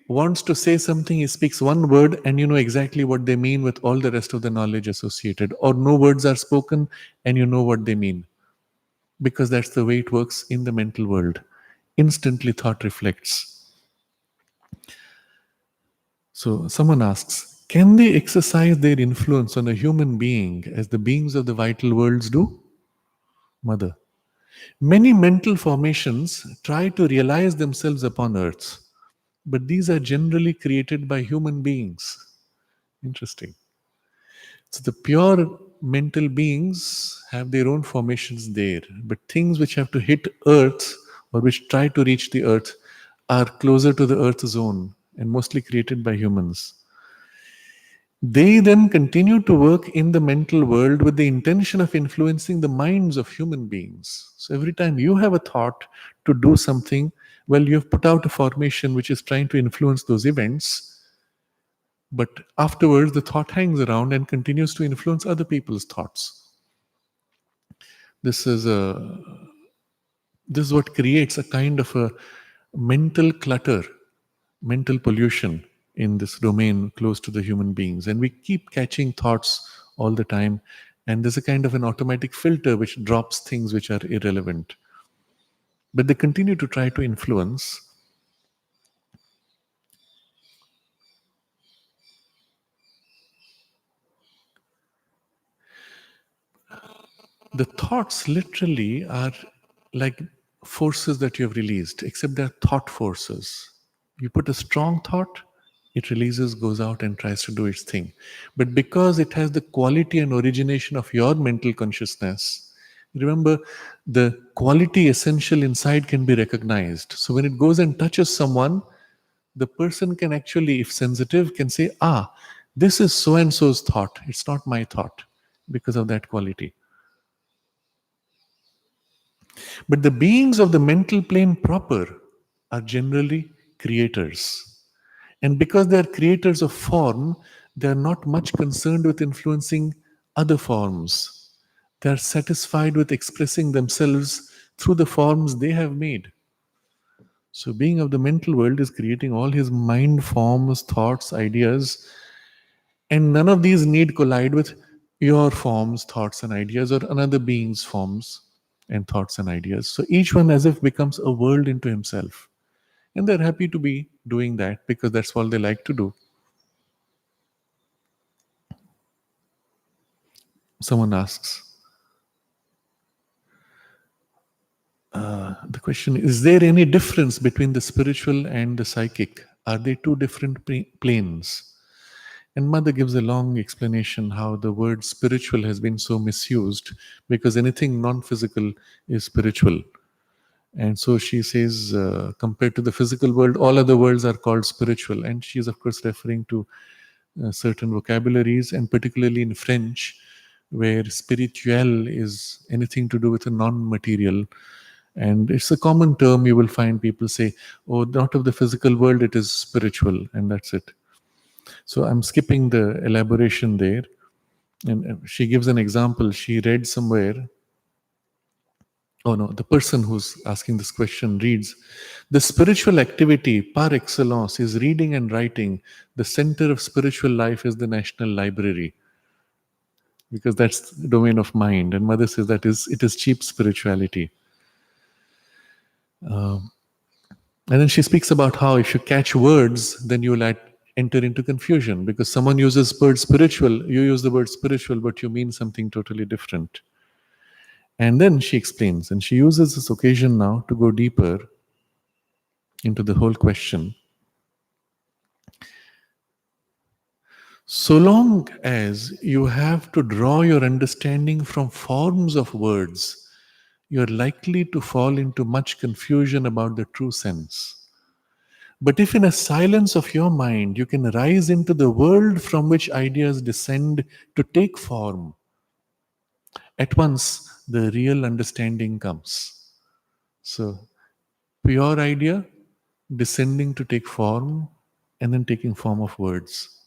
Speaker 1: wants to say something, he speaks one word, and you know exactly what they mean with all the rest of the knowledge associated. Or no words are spoken, and you know what they mean. Because that's the way it works in the mental world. Instantly, thought reflects. So, someone asks, can they exercise their influence on a human being as the beings of the vital worlds do? Mother. Many mental formations try to realize themselves upon earth, but these are generally created by human beings. Interesting. So the pure mental beings have their own formations there, but things which have to hit earth or which try to reach the earth are closer to the earth zone and mostly created by humans. They then continue to work in the mental world with the intention of influencing the minds of human beings. So every time you have a thought to do something, well, you have put out a formation which is trying to influence those events, but afterwards the thought hangs around and continues to influence other people's thoughts. This is what creates a kind of a mental clutter, mental pollution in this domain close to the human beings. And we keep catching thoughts all the time. And there's a kind of an automatic filter which drops things which are irrelevant. But they continue to try to influence. The thoughts literally are like forces that you have released, except they're thought forces. You put a strong thought, it releases, goes out, and tries to do its thing. But because it has the quality and origination of your mental consciousness, remember the quality essential inside can be recognized. So when it goes and touches someone, the person can actually, if sensitive, can say, ah, this is so and so's thought. It's not my thought, because of that quality. But the beings of the mental plane proper are generally creators. And because they are creators of form, they are not much concerned with influencing other forms. They are satisfied with expressing themselves through the forms they have made. So, being of the mental world is creating all his mind forms, thoughts, ideas, and none of these need collide with your forms, thoughts, and ideas, or another being's forms and thoughts and ideas. So, each one as if becomes a world into himself. And they're happy to be doing that because that's all they like to do. Someone asks, the question, is there any difference between the spiritual and the psychic? Are they two different planes? And Mother gives a long explanation how the word spiritual has been so misused, because anything non physical is spiritual. And so she says, compared to the physical world, all other worlds are called spiritual. And she's, of course, referring to certain vocabularies, and particularly in French, where spirituel is anything to do with a non material. And it's a common term. You will find people say, oh, not of the physical world, it is spiritual, and that's it. So I'm skipping the elaboration there. And she gives an example. She read somewhere, oh no, the person who's asking this question reads, the spiritual activity par excellence is reading and writing. The center of spiritual life is the National Library, because that's the domain of mind. And Mother says that it is cheap spirituality. And then she speaks about how if you catch words, then you will enter into confusion, because someone uses word spiritual, you use the word spiritual, but you mean something totally different. And then she explains, and she uses this occasion now to go deeper into the whole question. So long as you have to draw your understanding from forms of words, you're likely to fall into much confusion about the true sense. But if in a silence of your mind you can rise into the world from which ideas descend to take form, at once the real understanding comes. So, pure idea descending to take form and then taking form of words.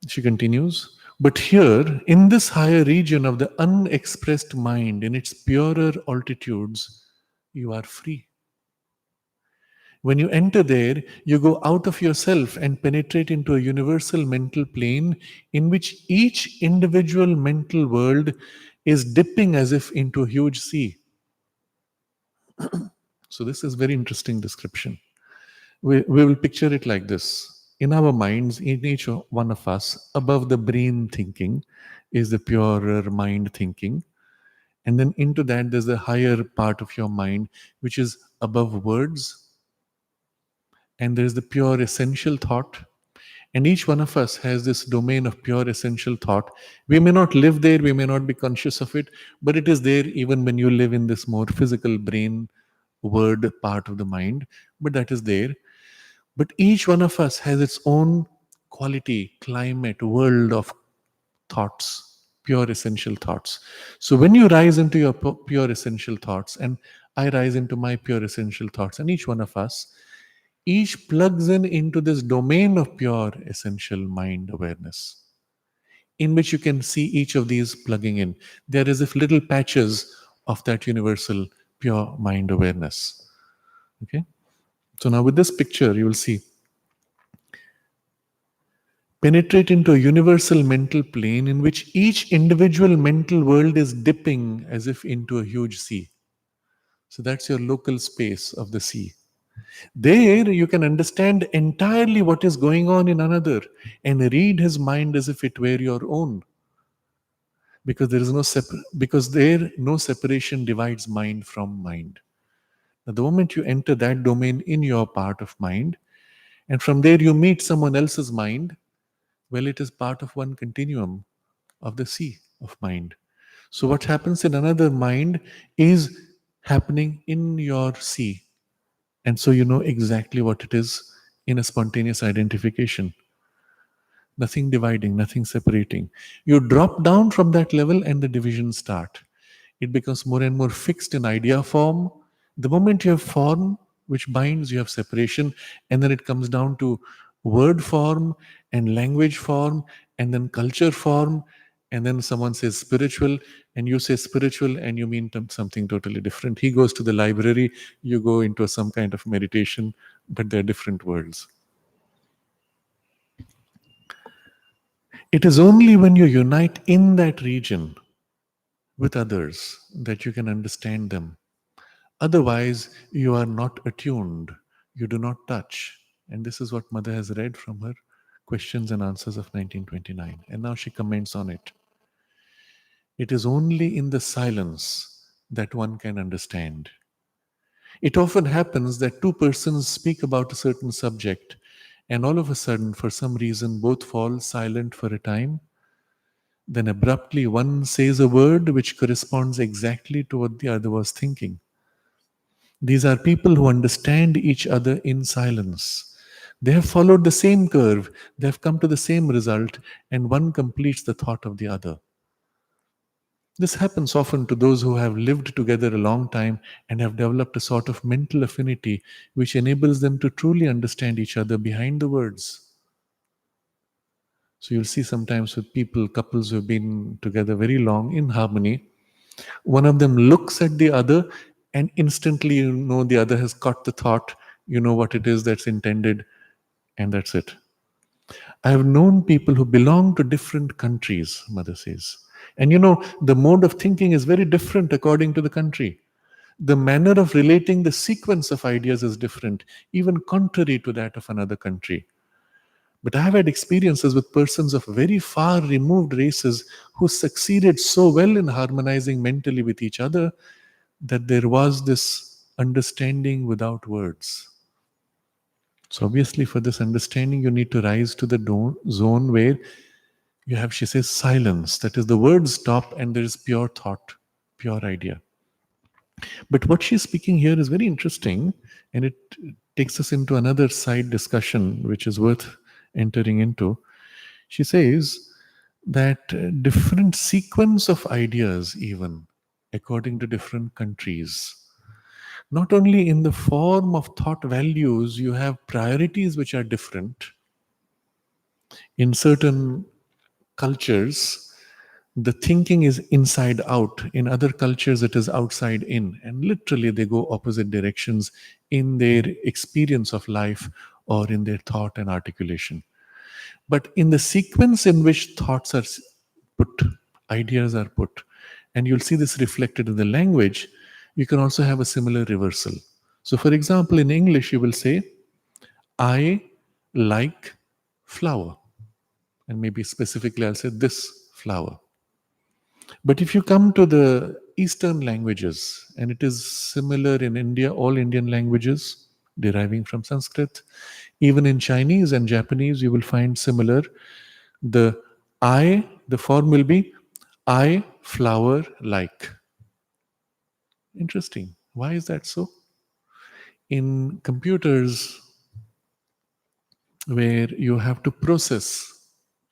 Speaker 1: She continues, but here, in this higher region of the unexpressed mind, in its purer altitudes, you are free. When you enter there, you go out of yourself and penetrate into a universal mental plane in which each individual mental world is dipping as if into a huge sea. So, this is very interesting description. We will picture it like this. In our minds, in each one of us, above the brain thinking is the purer mind thinking. And then into that, there's a higher part of your mind, which is above words. And there's the pure essential thought. And each one of us has this domain of pure essential thought. We may not live there, we may not be conscious of it, but it is there even when you live in this more physical brain word part of the mind. But that is there. But each one of us has its own quality, climate, world of thoughts, pure essential thoughts. So when you rise into your pure essential thoughts, and I rise into my pure essential thoughts, and each one of us, each plugs in into this domain of pure essential mind awareness, in which you can see each of these plugging in. There is if little patches of that universal pure mind awareness. Okay. So now with this picture, you will see penetrate into a universal mental plane in which each individual mental world is dipping as if into a huge sea. So that's your local space of the sea. There you can understand entirely what is going on in another and read his mind as if it were your own. Because there is because there no separation divides mind from mind. Now, the moment you enter that domain in your part of mind, and from there you meet someone else's mind, well, it is part of one continuum of the sea of mind. So, what happens in another mind is happening in your sea. And so you know exactly what it is in a spontaneous identification. Nothing dividing, nothing separating. You drop down from that level and the divisions start. It becomes more and more fixed in idea form. The moment you have form, which binds, you have separation, and then it comes down to word form and language form, and then culture form, and then someone says spiritual, and you say spiritual, and you mean something totally different. He goes to the library, you go into some kind of meditation, but they're different worlds. It is only when you unite in that region with others that you can understand them. Otherwise, you are not attuned, you do not touch. And this is what Mother has read from her questions and answers of 1929. And now she comments on it. It is only in the silence that one can understand. It often happens that two persons speak about a certain subject, and all of a sudden, for some reason, both fall silent for a time. Then abruptly, one says a word which corresponds exactly to what the other was thinking. These are people who understand each other in silence. They have followed the same curve, they have come to the same result, and one completes the thought of the other. This happens often to those who have lived together a long time and have developed a sort of mental affinity which enables them to truly understand each other behind the words. So you'll see sometimes with people, couples who have been together very long in harmony, one of them looks at the other and instantly you know the other has caught the thought, you know what it is that's intended, and that's it. I have known people who belong to different countries, Mother says. And you know, the mode of thinking is very different according to the country. The manner of relating the sequence of ideas is different, even contrary to that of another country. But I have had experiences with persons of very far removed races who succeeded so well in harmonizing mentally with each other that there was this understanding without words. So, obviously, for this understanding, you need to rise to the zone where you have, she says, silence. That is, the words stop and there is pure thought, pure idea. But what she's speaking here is very interesting, and it takes us into another side discussion, which is worth entering into. She says that different sequence of ideas, even according to different countries, not only in the form of thought values, you have priorities which are different. In certain cultures, the thinking is inside out. In other cultures, it is outside in. And literally, they go opposite directions in their experience of life or in their thought and articulation. But in the sequence in which thoughts are put, ideas are put, and you'll see this reflected in the language, you can also have a similar reversal. So, for example, in English, you will say, I like flower. And maybe specifically, I'll say this flower. But if you come to the Eastern languages, and it is similar in India, all Indian languages deriving from Sanskrit, even in Chinese and Japanese, you will find similar. The I, the form will be I flower like. Interesting. Why is that so? In computers, where you have to process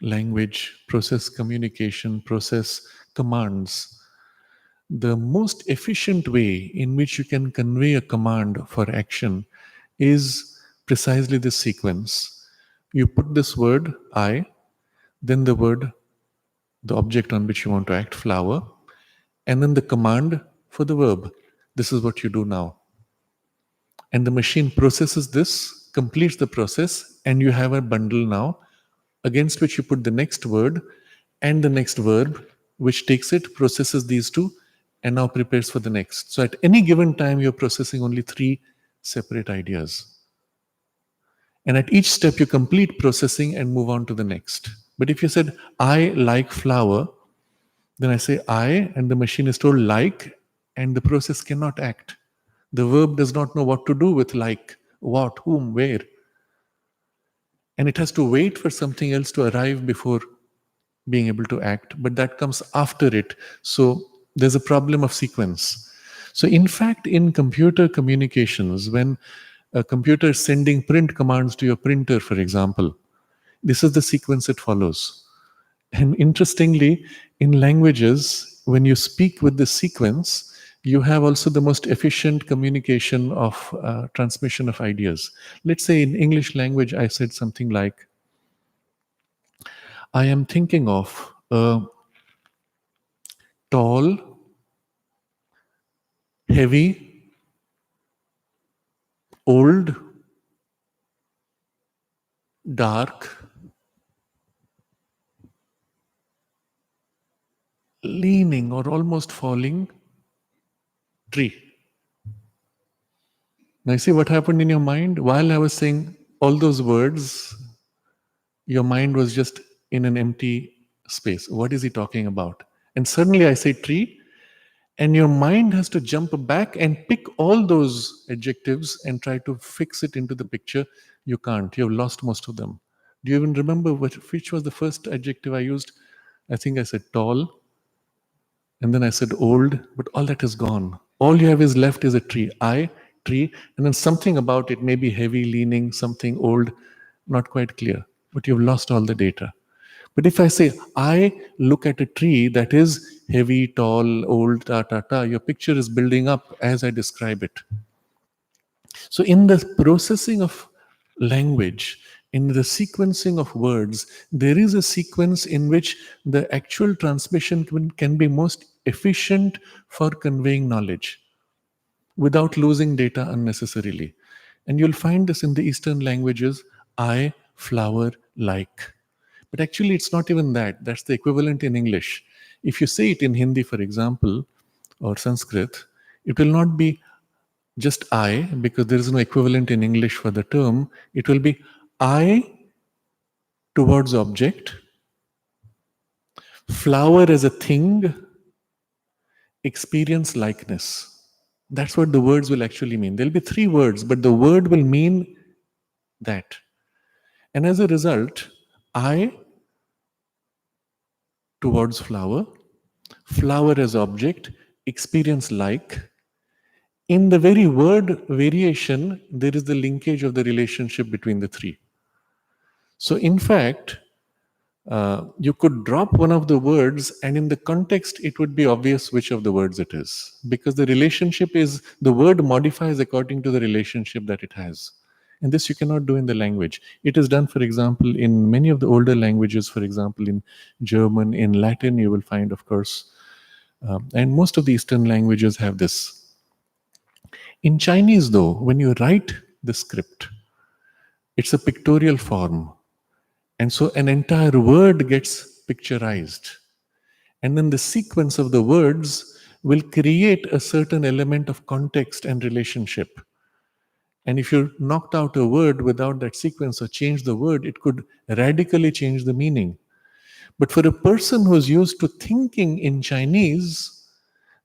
Speaker 1: language, process communication, process commands, the most efficient way in which you can convey a command for action is precisely this sequence. You put this word, I, then the word, the object on which you want to act, flower, and then the command for the verb. This is what you do now. And the machine processes this, completes the process, and you have a bundle now against which you put the next word and the next verb, which takes it, processes these two, and now prepares for the next. So at any given time, you're processing only three separate ideas. And at each step, you complete processing and move on to the next. But if you said, I like flower, then I say I, and the machine is told like, and the process cannot act. The verb does not know what to do with like, what, whom, where. And it has to wait for something else to arrive before being able to act, but that comes after it. So there's a problem of sequence. So, in fact, in computer communications, when a computer sending print commands to your printer, for example. This is the sequence it follows. And interestingly, in languages, when you speak with this sequence, you have also the most efficient communication of transmission of ideas. Let's say in English language, I said something like, I am thinking of a tall, heavy, old, dark, leaning or almost falling tree. Now, you see what happened in your mind? While I was saying all those words, your mind was just in an empty space. What is he talking about? And suddenly I say tree, and your mind has to jump back and pick all those adjectives and try to fix it into the picture. You can't. You've lost most of them. Do you even remember which was the first adjective I used? I think I said tall, and then I said old, but all that is gone. All you have is left is a tree. Tree, and then something about it, maybe heavy, leaning, something old, not quite clear. But you've lost all the data. But if I say, I look at a tree that is heavy, tall, old, your picture is building up as I describe it. So, in the processing of language, in the sequencing of words, there is a sequence in which the actual transmission can be most efficient for conveying knowledge without losing data unnecessarily. And you'll find this in the Eastern languages, I flower like. But actually, it's not even that. That's the equivalent in English. If you say it in Hindi, for example, or Sanskrit, it will not be just I, because there is no equivalent in English for the term. It will be I towards object, flower as a thing, experience likeness. That's what the words will actually mean. There'll be three words, but the word will mean that. And as a result, I towards flower, flower as object, experience like. In the very word variation, there is the linkage of the relationship between the three. So, in fact, you could drop one of the words, and in the context, it would be obvious which of the words it is. Because the relationship is, the word modifies according to the relationship that it has. And this you cannot do in the language. It is done, for example, in many of the older languages, for example, in German, in Latin, you will find, of course, and most of the Eastern languages have this. In Chinese, though, when you write the script, it's a pictorial form. And so an entire word gets picturized. And then the sequence of the words will create a certain element of context and relationship. And if you knocked out a word without that sequence or changed the word, it could radically change the meaning. But for a person who's used to thinking in Chinese,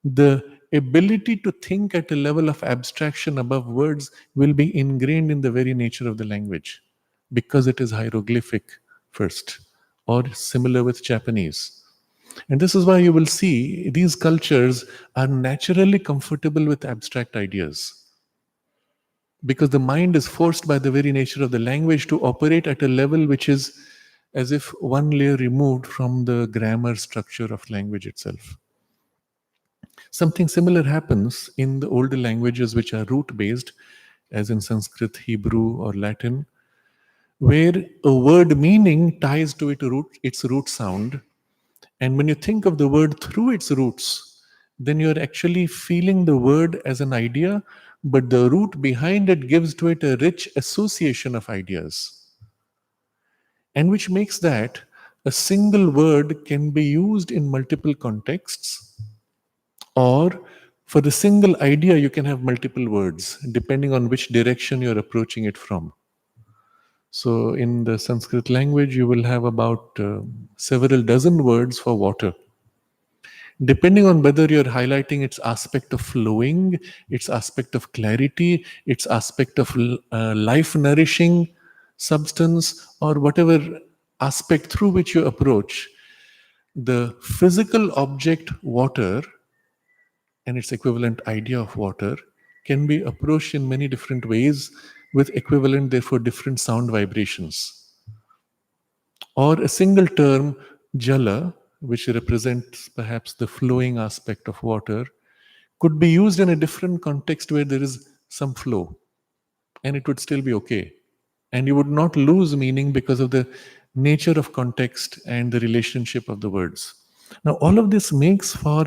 Speaker 1: the ability to think at a level of abstraction above words will be ingrained in the very nature of the language because it is hieroglyphic first, or similar with Japanese. And this is why you will see these cultures are naturally comfortable with abstract ideas because the mind is forced by the very nature of the language to operate at a level which is as if one layer removed from the grammar structure of language itself. Something similar happens in the older languages which are root based, as in Sanskrit, Hebrew, or Latin, where a word meaning ties to its root sound. And when you think of the word through its roots, then you're actually feeling the word as an idea, but the root behind it gives to it a rich association of ideas. And which makes that a single word can be used in multiple contexts, or for the single idea, you can have multiple words depending on which direction you're approaching it from. So, in the Sanskrit language, you will have about several dozen words for water. Depending on whether you're highlighting its aspect of flowing, its aspect of clarity, its aspect of life nourishing substance, or whatever aspect through which you approach, the physical object water and its equivalent idea of water can be approached in many different ways with equivalent, therefore, different sound vibrations. Or a single term, jala, which represents perhaps the flowing aspect of water, could be used in a different context where there is some flow, and it would still be okay. And you would not lose meaning because of the nature of context and the relationship of the words. Now, all of this makes for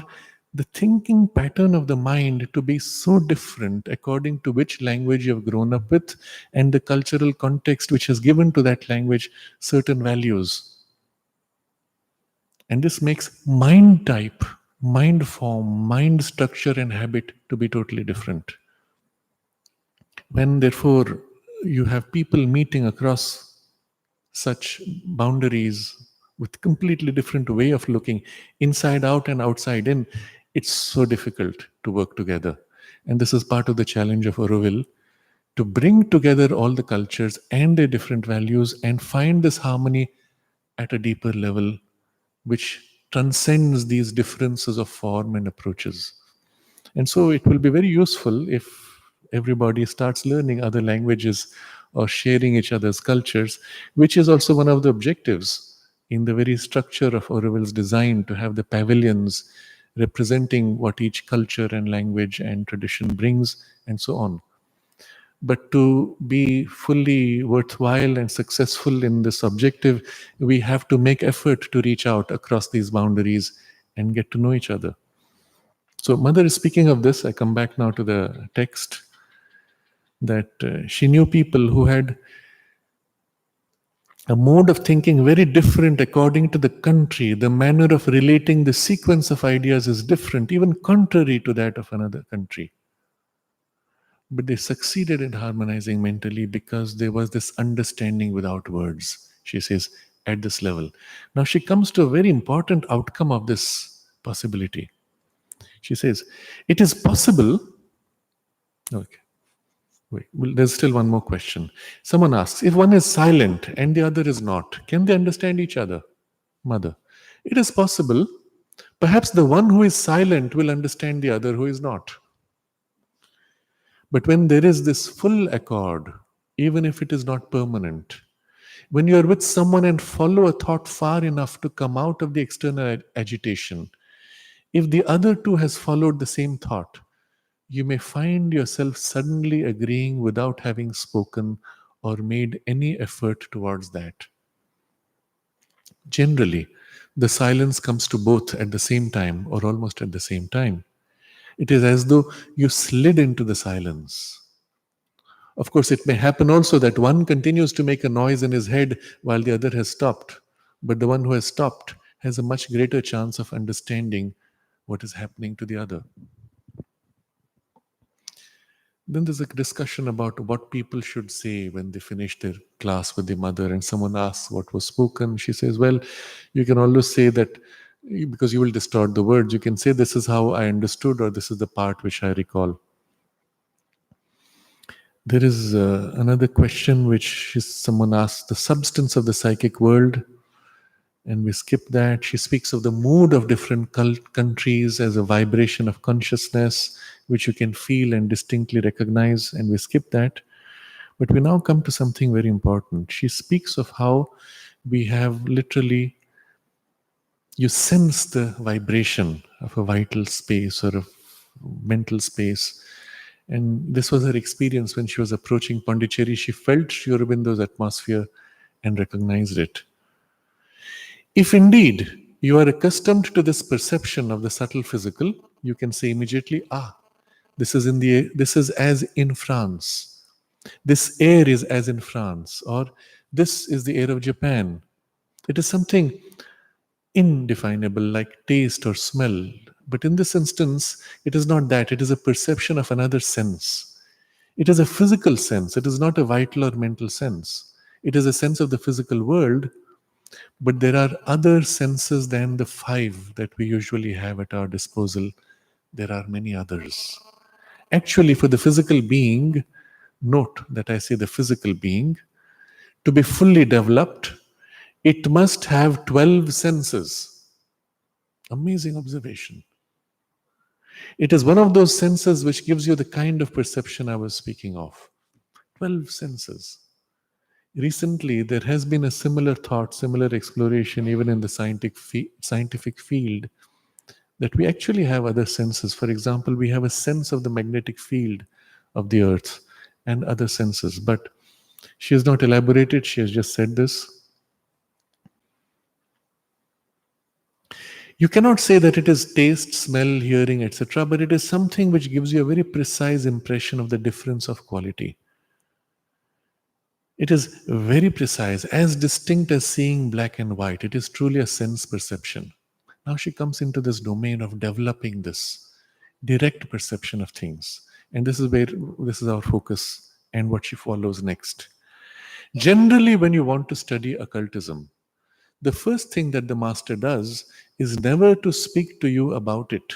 Speaker 1: the thinking pattern of the mind to be so different according to which language you have grown up with and the cultural context which has given to that language certain values. And this makes mind type, mind form, mind structure, and habit to be totally different. When, therefore, you have people meeting across such boundaries with completely different way of looking inside out and outside in, it's so difficult to work together. And this is part of the challenge of Auroville, to bring together all the cultures and their different values and find this harmony at a deeper level, which transcends these differences of form and approaches. And so it will be very useful if everybody starts learning other languages or sharing each other's cultures, which is also one of the objectives in the very structure of Auroville's design, to have the pavilions representing what each culture and language and tradition brings, and so on. But to be fully worthwhile and successful in this objective, we have to make effort to reach out across these boundaries and get to know each other. So, Mother is speaking of this. I come back now to the text, that she knew people who had a mode of thinking very different according to the country. The manner of relating the sequence of ideas is different, even contrary to that of another country. But they succeeded in harmonizing mentally because there was this understanding without words, she says, at this level. Now, she comes to a very important outcome of this possibility. She says, it is possible. Okay. Wait, well, there's still one more question. Someone asks, if one is silent and the other is not, can they understand each other? Mother, it is possible. Perhaps the one who is silent will understand the other who is not. But when there is this full accord, even if it is not permanent, when you are with someone and follow a thought far enough to come out of the external agitation, if the other too has followed the same thought, you may find yourself suddenly agreeing without having spoken or made any effort towards that. Generally, the silence comes to both at the same time or almost at the same time. It is as though you slid into the silence. Of course, it may happen also that one continues to make a noise in his head while the other has stopped, but the one who has stopped has a much greater chance of understanding what is happening to the other. Then there's a discussion about what people should say when they finish their class with the mother, and someone asks what was spoken. She says, well, you can always say that, because you will distort the words. You can say, this is how I understood, or this is the part which I recall. There is another question which someone asks, the substance of the psychic world, and we skip that. She speaks of the mood of different countries as a vibration of consciousness, which you can feel and distinctly recognize, and we skip that. But we now come to something very important. She speaks of how we have literally, you sense the vibration of a vital space or a mental space. And this was her experience when she was approaching Pondicherry. She felt Sri Aurobindo's atmosphere and recognized it. If indeed you are accustomed to this perception of the subtle physical, you can say immediately, this is as in France. This air is as in France, or this is the air of Japan. It is something indefinable like taste or smell. But in this instance, it is not that. It is a perception of another sense. It is a physical sense. It is not a vital or mental sense. It is a sense of the physical world, but there are other senses than the five that we usually have at our disposal. There are many others. Actually, for the physical being, note that I say the physical being, to be fully developed, it must have 12 senses. Amazing observation. It is one of those senses which gives you the kind of perception I was speaking of. 12 senses. Recently, there has been a similar thought, similar exploration, even in the scientific field, that we actually have other senses. For example, we have a sense of the magnetic field of the earth and other senses. But she has not elaborated, she has just said this. You cannot say that it is taste, smell, hearing, etc., but it is something which gives you a very precise impression of the difference of quality. It is very precise, as distinct as seeing black and white. It is truly a sense perception. Now she comes into this domain of developing this direct perception of things. And this is our focus and what she follows next. Generally, when you want to study occultism, the first thing that the master does is never to speak to you about it,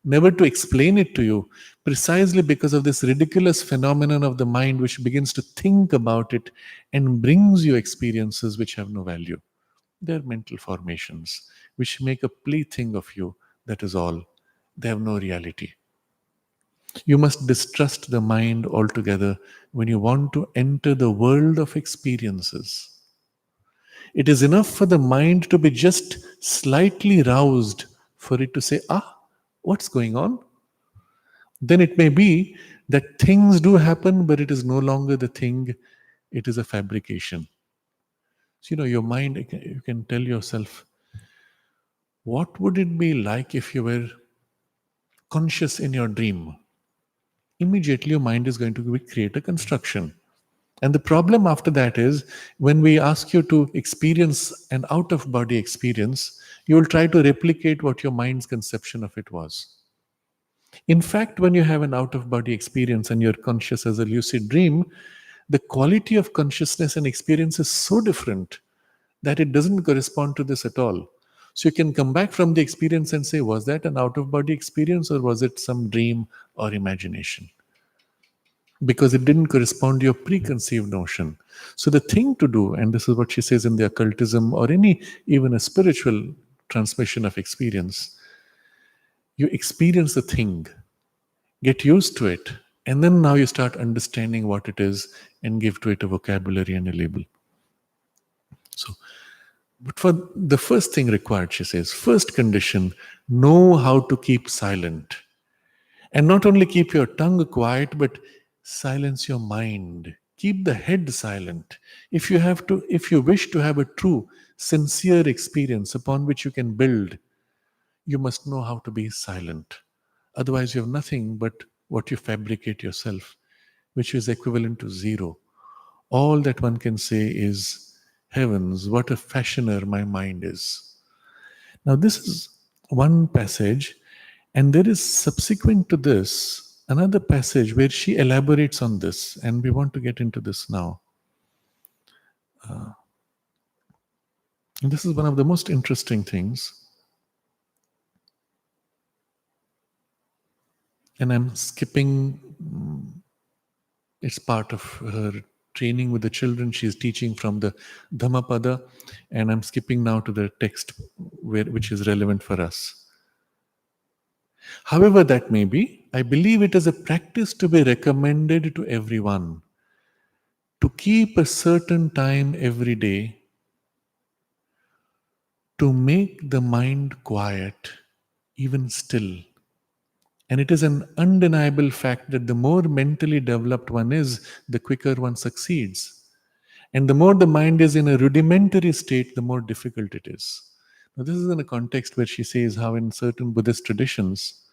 Speaker 1: never to explain it to you, precisely because of this ridiculous phenomenon of the mind which begins to think about it and brings you experiences which have no value. They're mental formations which make a plaything of you, that is all. They have no reality. You must distrust the mind altogether when you want to enter the world of experiences. It is enough for the mind to be just slightly roused for it to say, what's going on? Then it may be that things do happen, but it is no longer the thing, it is a fabrication. So, your mind, you can tell yourself, what would it be like if you were conscious in your dream? Immediately, your mind is going to create a construction. And the problem after that is when we ask you to experience an out of body experience, you will try to replicate what your mind's conception of it was. In fact, when you have an out of body experience and you're conscious as a lucid dream, the quality of consciousness and experience is so different that it doesn't correspond to this at all. So you can come back from the experience and say, was that an out of body experience or was it some dream or imagination? Because it didn't correspond to your preconceived notion. So the thing to do, and this is what she says in the occultism or any even a spiritual transmission of experience, you experience the thing, get used to it, and then now you start understanding what it is and give to it a vocabulary and a label. So, but for the first thing required, she says, first condition, know how to keep silent. And not only keep your tongue quiet, but silence your mind. Keep the head silent. If you wish to have a true, sincere experience upon which you can build, you must know how to be silent. Otherwise, you have nothing but what you fabricate yourself, which is equivalent to zero. All that one can say is, heavens, what a fashioner my mind is. Now, this is one passage, and there is subsequent to this another passage where she elaborates on this, and we want to get into this now. And this is one of the most interesting things. And I'm skipping, it's part of her training with the children. She's teaching from the Dhammapada, and I'm skipping now to the text which is relevant for us. However that may be, I believe it is a practice to be recommended to everyone to keep a certain time every day to make the mind quiet, even still. And it is an undeniable fact that the more mentally developed one is, the quicker one succeeds. And the more the mind is in a rudimentary state, the more difficult it is. Now, this is in a context where she says how in certain Buddhist traditions,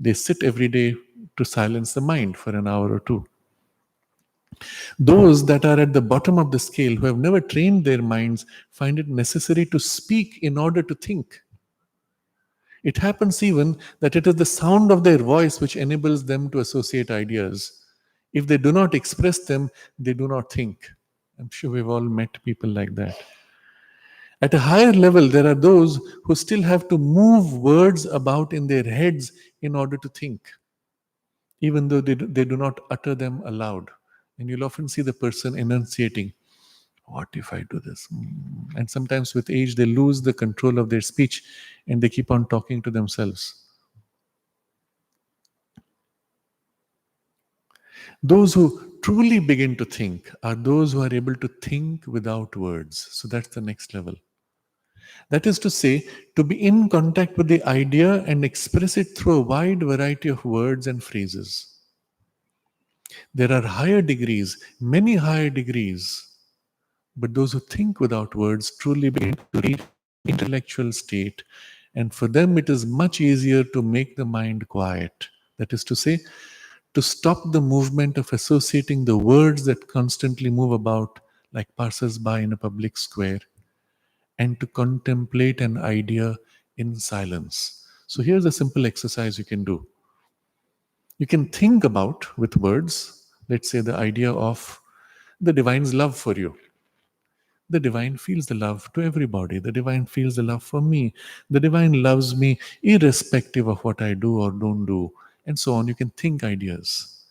Speaker 1: they sit every day to silence the mind for an hour or two. Those that are at the bottom of the scale, who have never trained their minds, find it necessary to speak in order to think. It happens even that it is the sound of their voice which enables them to associate ideas. If they do not express them, they do not think. I'm sure we've all met people like that. At a higher level, there are those who still have to move words about in their heads in order to think, even though they do not utter them aloud. And you'll often see the person enunciating, what if I do this? And sometimes with age, they lose the control of their speech and they keep on talking to themselves. Those who truly begin to think are those who are able to think without words. So that's the next level. That is to say, to be in contact with the idea and express it through a wide variety of words and phrases. There are higher degrees, many higher degrees, but those who think without words truly begin to reach intellectual state, and for them it is much easier to make the mind quiet. That is to say, to stop the movement of associating the words that constantly move about like passers-by in a public square, and to contemplate an idea in silence. So here's a simple exercise you can do. You can think about with words, let's say the idea of the divine's love for you. The divine feels the love to everybody. The divine feels the love for me. The divine loves me irrespective of what I do or don't do, and so on. You can think ideas.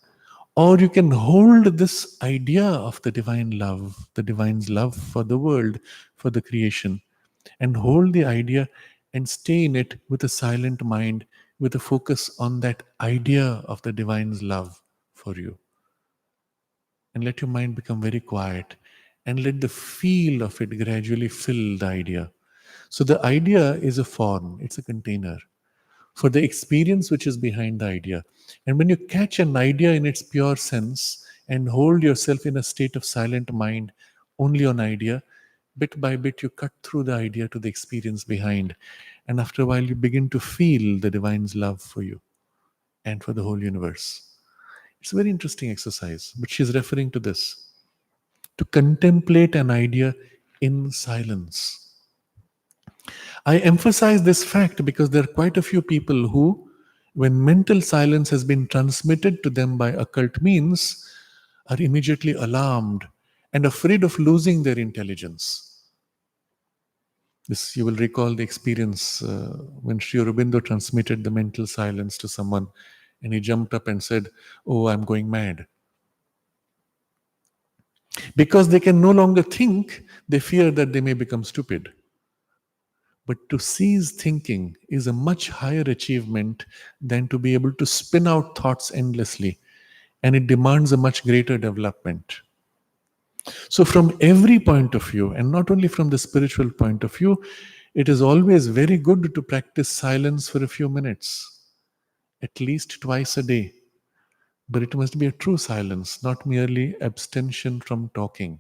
Speaker 1: Or you can hold this idea of the divine love, the divine's love for the world, for the creation, and hold the idea and stay in it with a silent mind, with a focus on that idea of the divine's love for you. And let your mind become very quiet and let the feel of it gradually fill the idea. So the idea is a form, it's a container for the experience which is behind the idea. And when you catch an idea in its pure sense and hold yourself in a state of silent mind only on idea, bit by bit you cut through the idea to the experience behind. And after a while you begin to feel the divine's love for you and for the whole universe. It's a very interesting exercise, but she's referring to this, to contemplate an idea in silence. I emphasize this fact because there are quite a few people who, when mental silence has been transmitted to them by occult means, are immediately alarmed and afraid of losing their intelligence. This, you will recall the experience when Sri Aurobindo transmitted the mental silence to someone, and he jumped up and said, "Oh, I'm going mad." Because they can no longer think, they fear that they may become stupid. But to cease thinking is a much higher achievement than to be able to spin out thoughts endlessly, and it demands a much greater development. So, from every point of view, and not only from the spiritual point of view, it is always very good to practice silence for a few minutes, at least twice a day. But it must be a true silence, not merely abstention from talking.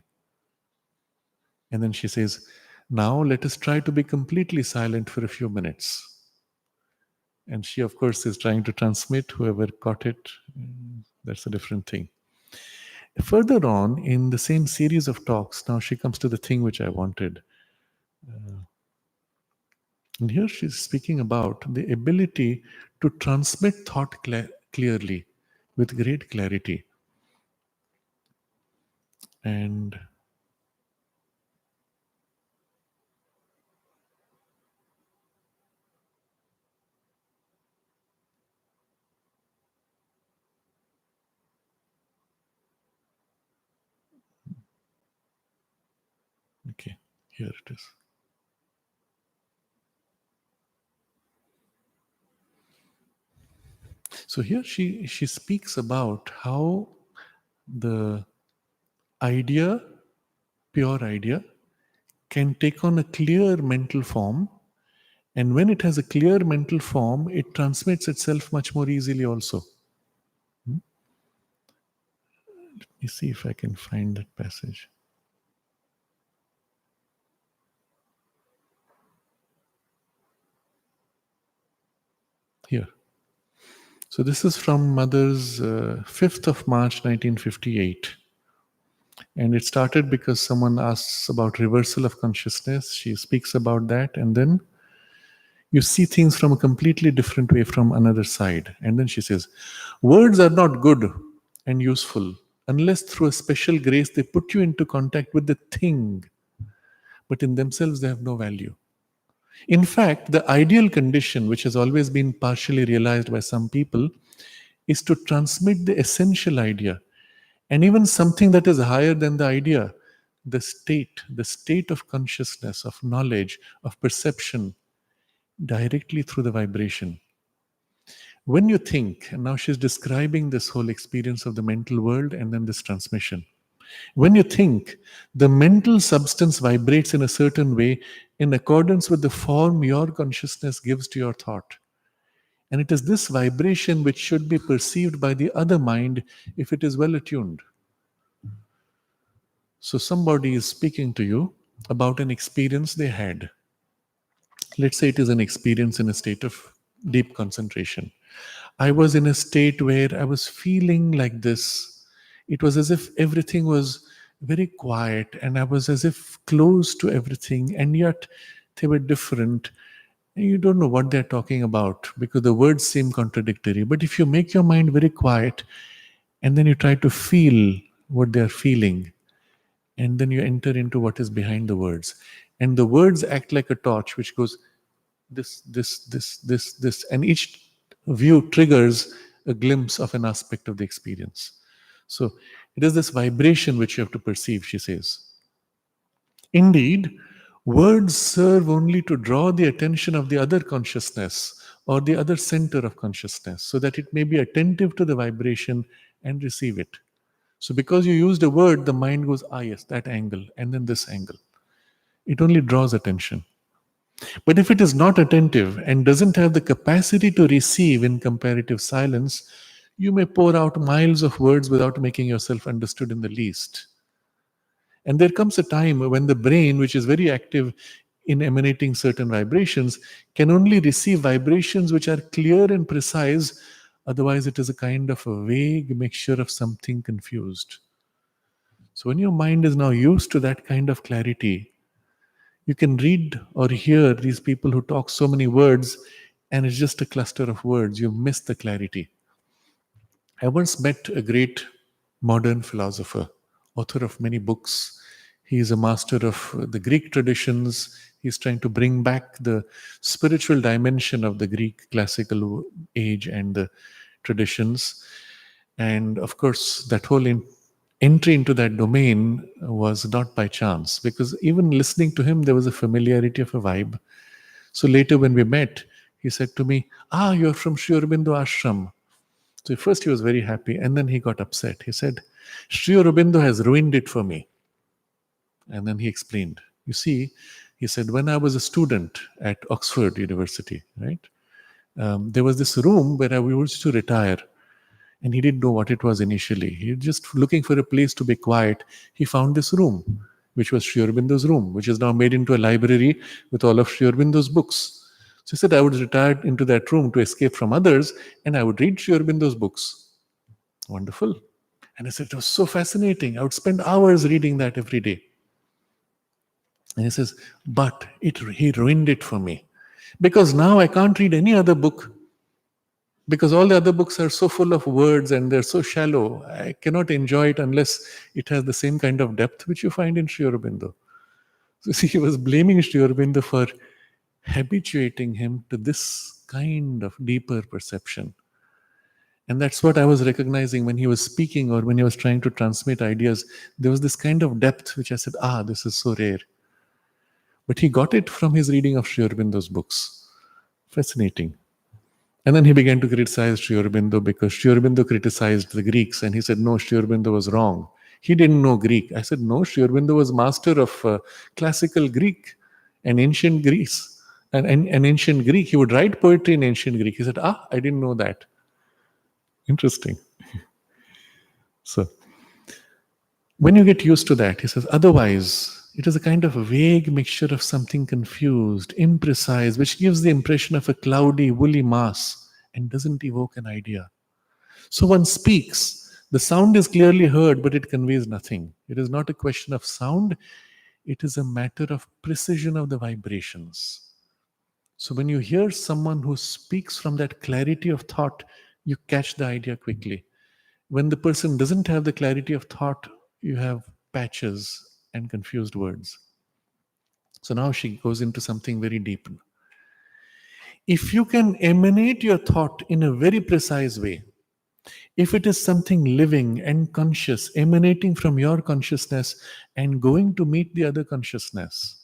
Speaker 1: And then she says, "Now let us try to be completely silent for a few minutes." And she, of course, is trying to transmit. Whoever caught it, that's a different thing. Further on in the same series of talks, now she comes to the thing which I wanted. And here she's speaking about the ability to transmit thought clearly, with great clarity. And okay, here it is. So here she speaks about how the idea, pure idea, can take on a clear mental form, and when it has a clear mental form, it transmits itself much more easily also. Let me see if I can find that passage. Here. So this is from Mother's 5th of March 1958. And it started because someone asks about reversal of consciousness. She speaks about that, and then you see things from a completely different way from another side. And then she says, words are not good and useful unless through a special grace they put you into contact with the thing, but in themselves they have no value. In fact, the ideal condition, which has always been partially realized by some people, is to transmit the essential idea and even something that is higher than the idea, the state of consciousness, of knowledge, of perception, directly through the vibration. When you think, and now she's describing this whole experience of the mental world and then this transmission. When you think, the mental substance vibrates in a certain way in accordance with the form your consciousness gives to your thought. And it is this vibration which should be perceived by the other mind if it is well attuned. So somebody is speaking to you about an experience they had. Let's say it is an experience in a state of deep concentration. I was in a state where I was feeling like this. It was as if everything was very quiet and I was as if close to everything, and yet they were different. And you don't know what they're talking about because the words seem contradictory. But if you make your mind very quiet and then you try to feel what they're feeling, and then you enter into what is behind the words, and the words act like a torch which goes this, and each view triggers a glimpse of an aspect of the experience. So it is this vibration which you have to perceive, she says. Indeed, words serve only to draw the attention of the other consciousness or the other center of consciousness so that it may be attentive to the vibration and receive it. So because you used a word, the mind goes, ah, yes, that angle, and then this angle. It only draws attention. But if it is not attentive and doesn't have the capacity to receive in comparative silence, you may pour out miles of words without making yourself understood in the least. And there comes a time when the brain, which is very active in emanating certain vibrations, can only receive vibrations which are clear and precise. Otherwise, it is a kind of a vague mixture of something confused. So, when your mind is now used to that kind of clarity, you can read or hear these people who talk so many words, and it's just a cluster of words. You miss the clarity. I once met a great modern philosopher, author of many books. He is a master of the Greek traditions. He's trying to bring back the spiritual dimension of the Greek classical age and the traditions. And of course, that whole entry into that domain was not by chance, because even listening to him, there was a familiarity of a vibe. So later, when we met, he said to me, ah, you're from Sri Aurobindo Ashram. So at first he was very happy, and then he got upset. He said, Sri Aurobindo has ruined it for me. And then he explained. You see, he said, when I was a student at Oxford University, right, there was this room where I used to retire, and he didn't know what it was initially. He was just looking for a place to be quiet. He found this room, which was Sri Aurobindo's room, which is now made into a library with all of Sri Aurobindo's books. So he said, I would retire into that room to escape from others, and I would read Sri Aurobindo's books. Wonderful. And I said, it was so fascinating. I would spend hours reading that every day. And he says, but he ruined it for me. Because now I can't read any other book, because all the other books are so full of words and they're so shallow. I cannot enjoy it unless it has the same kind of depth which you find in Sri Aurobindo. So see, he was blaming Sri Aurobindo for habituating him to this kind of deeper perception. And that's what I was recognizing when he was speaking or when he was trying to transmit ideas. There was this kind of depth which I said, ah, this is so rare. But he got it from his reading of Sri Aurobindo's books. Fascinating. And then he began to criticize Sri Aurobindo because Sri Aurobindo criticized the Greeks, and he said, no, Sri Aurobindo was wrong. He didn't know Greek. I said, no, Sri Aurobindo was master of classical Greek and ancient Greece. And ancient Greek. He would write poetry in ancient Greek. He said, ah, I didn't know that. Interesting. So, when you get used to that, he says, otherwise, it is a kind of a vague mixture of something confused, imprecise, which gives the impression of a cloudy, woolly mass and doesn't evoke an idea. So one speaks, the sound is clearly heard, but it conveys nothing. It is not a question of sound, it is a matter of precision of the vibrations. So when you hear someone who speaks from that clarity of thought, you catch the idea quickly. When the person doesn't have the clarity of thought, you have patches and confused words. So now she goes into something very deep. If you can emanate your thought in a very precise way, if it is something living and conscious, emanating from your consciousness and going to meet the other consciousness,